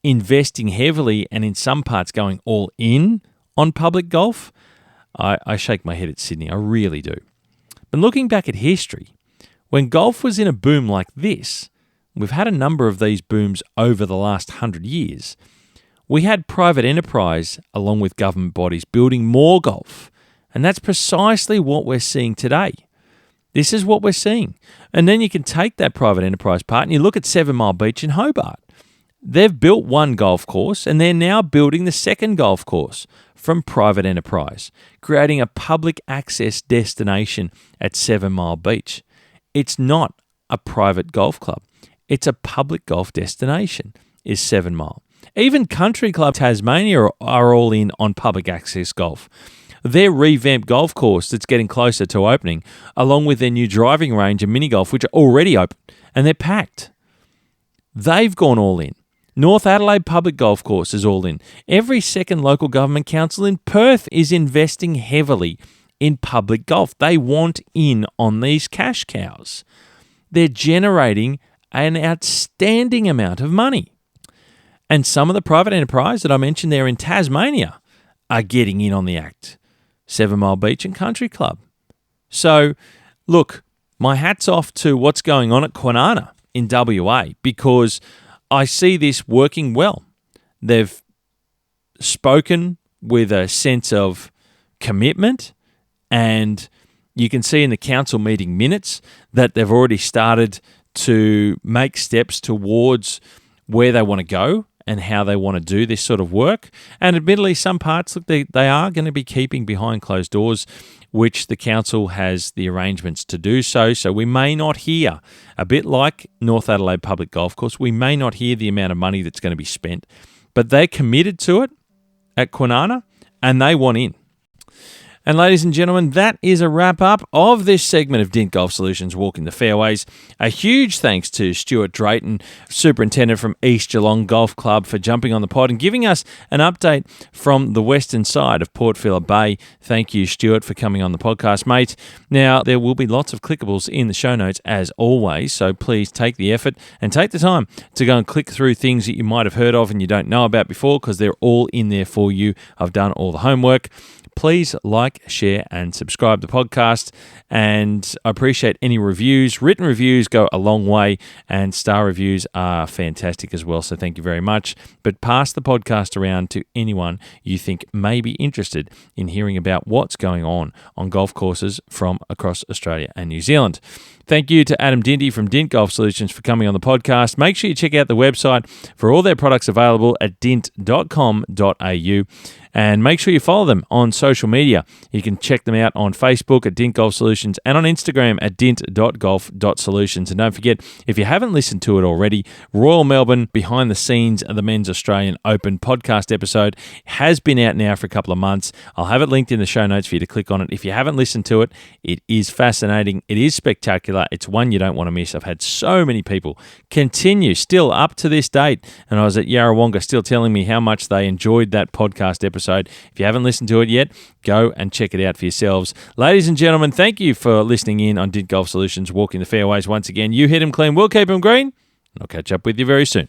investing heavily and in some parts going all in on public golf, I shake my head at Sydney. I really do. But looking back at history, when golf was in a boom like this, we've had a number of these booms over the last 100 years. We had private enterprise along with government bodies building more golf. And that's precisely what we're seeing today. This is what we're seeing. And then you can take that private enterprise part and you look at 7 Mile Beach in Hobart. They've built one golf course and they're now building the second golf course from private enterprise, creating a public access destination at 7 Mile Beach. It's not a private golf club. It's a public golf destination, is 7 Mile. Even Country Club Tasmania are all in on public access golf. Their revamped golf course that's getting closer to opening, along with their new driving range and mini golf, which are already open, and they're packed. They've gone all in. North Adelaide Public Golf Course is all in. Every second local government council in Perth is investing heavily in public golf. They want in on these cash cows. They're generating an outstanding amount of money. And some of the private enterprise that I mentioned there in Tasmania are getting in on the act. 7 Mile Beach and Country Club. So, look, my hat's off to what's going on at Kwinana in WA because I see this working well. They've spoken with a sense of commitment, and you can see in the council meeting minutes that they've already started to make steps towards where they want to go and how they want to do this sort of work. And admittedly, some parts, look, they are going to be keeping behind closed doors, which the council has the arrangements to do so. So we may not hear, a bit like North Adelaide Public Golf Course, we may not hear the amount of money that's going to be spent. But they're committed to it at Kwinana, and they want in. And ladies and gentlemen, that is a wrap-up of this segment of Dint Golf Solutions Walking the Fairways. A huge thanks to Stewart Drayton, Superintendent from East Geelong Golf Club, for jumping on the pod and giving us an update from the western side of Port Phillip Bay. Thank you, Stewart, for coming on the podcast, mate. Now, there will be lots of clickables in the show notes, as always, so please take the effort and take the time to go and click through things that you might have heard of and you don't know about before, because they're all in there for you. I've done all the homework. Please like, share, and subscribe to the podcast. And I appreciate any reviews. Written reviews go a long way, and star reviews are fantastic as well. So thank you very much. But pass the podcast around to anyone you think may be interested in hearing about what's going on golf courses from across Australia and New Zealand. Thank you to Adam Dinty from Dint Golf Solutions for coming on the podcast. Make sure you check out the website for all their products available at dint.com.au. And make sure you follow them on social media. You can check them out on Facebook at Dint Golf Solutions and on Instagram at dint.golf.solutions. And don't forget, if you haven't listened to it already, Royal Melbourne Behind the Scenes of the Men's Australian Open podcast episode has been out now for a couple of months. I'll have it linked in the show notes for you to click on it. If you haven't listened to it, it is fascinating. It is spectacular. It's one you don't want to miss. I've had so many people continue still up to this date. And I was at Yarrawonga still telling me how much they enjoyed that podcast episode. If you haven't listened to it yet, go and check it out for yourselves. Ladies and gentlemen, thank you for listening in on Dint Golf Solutions Walking the Fairways once again. You hit them clean, we'll keep them green, and I'll catch up with you very soon.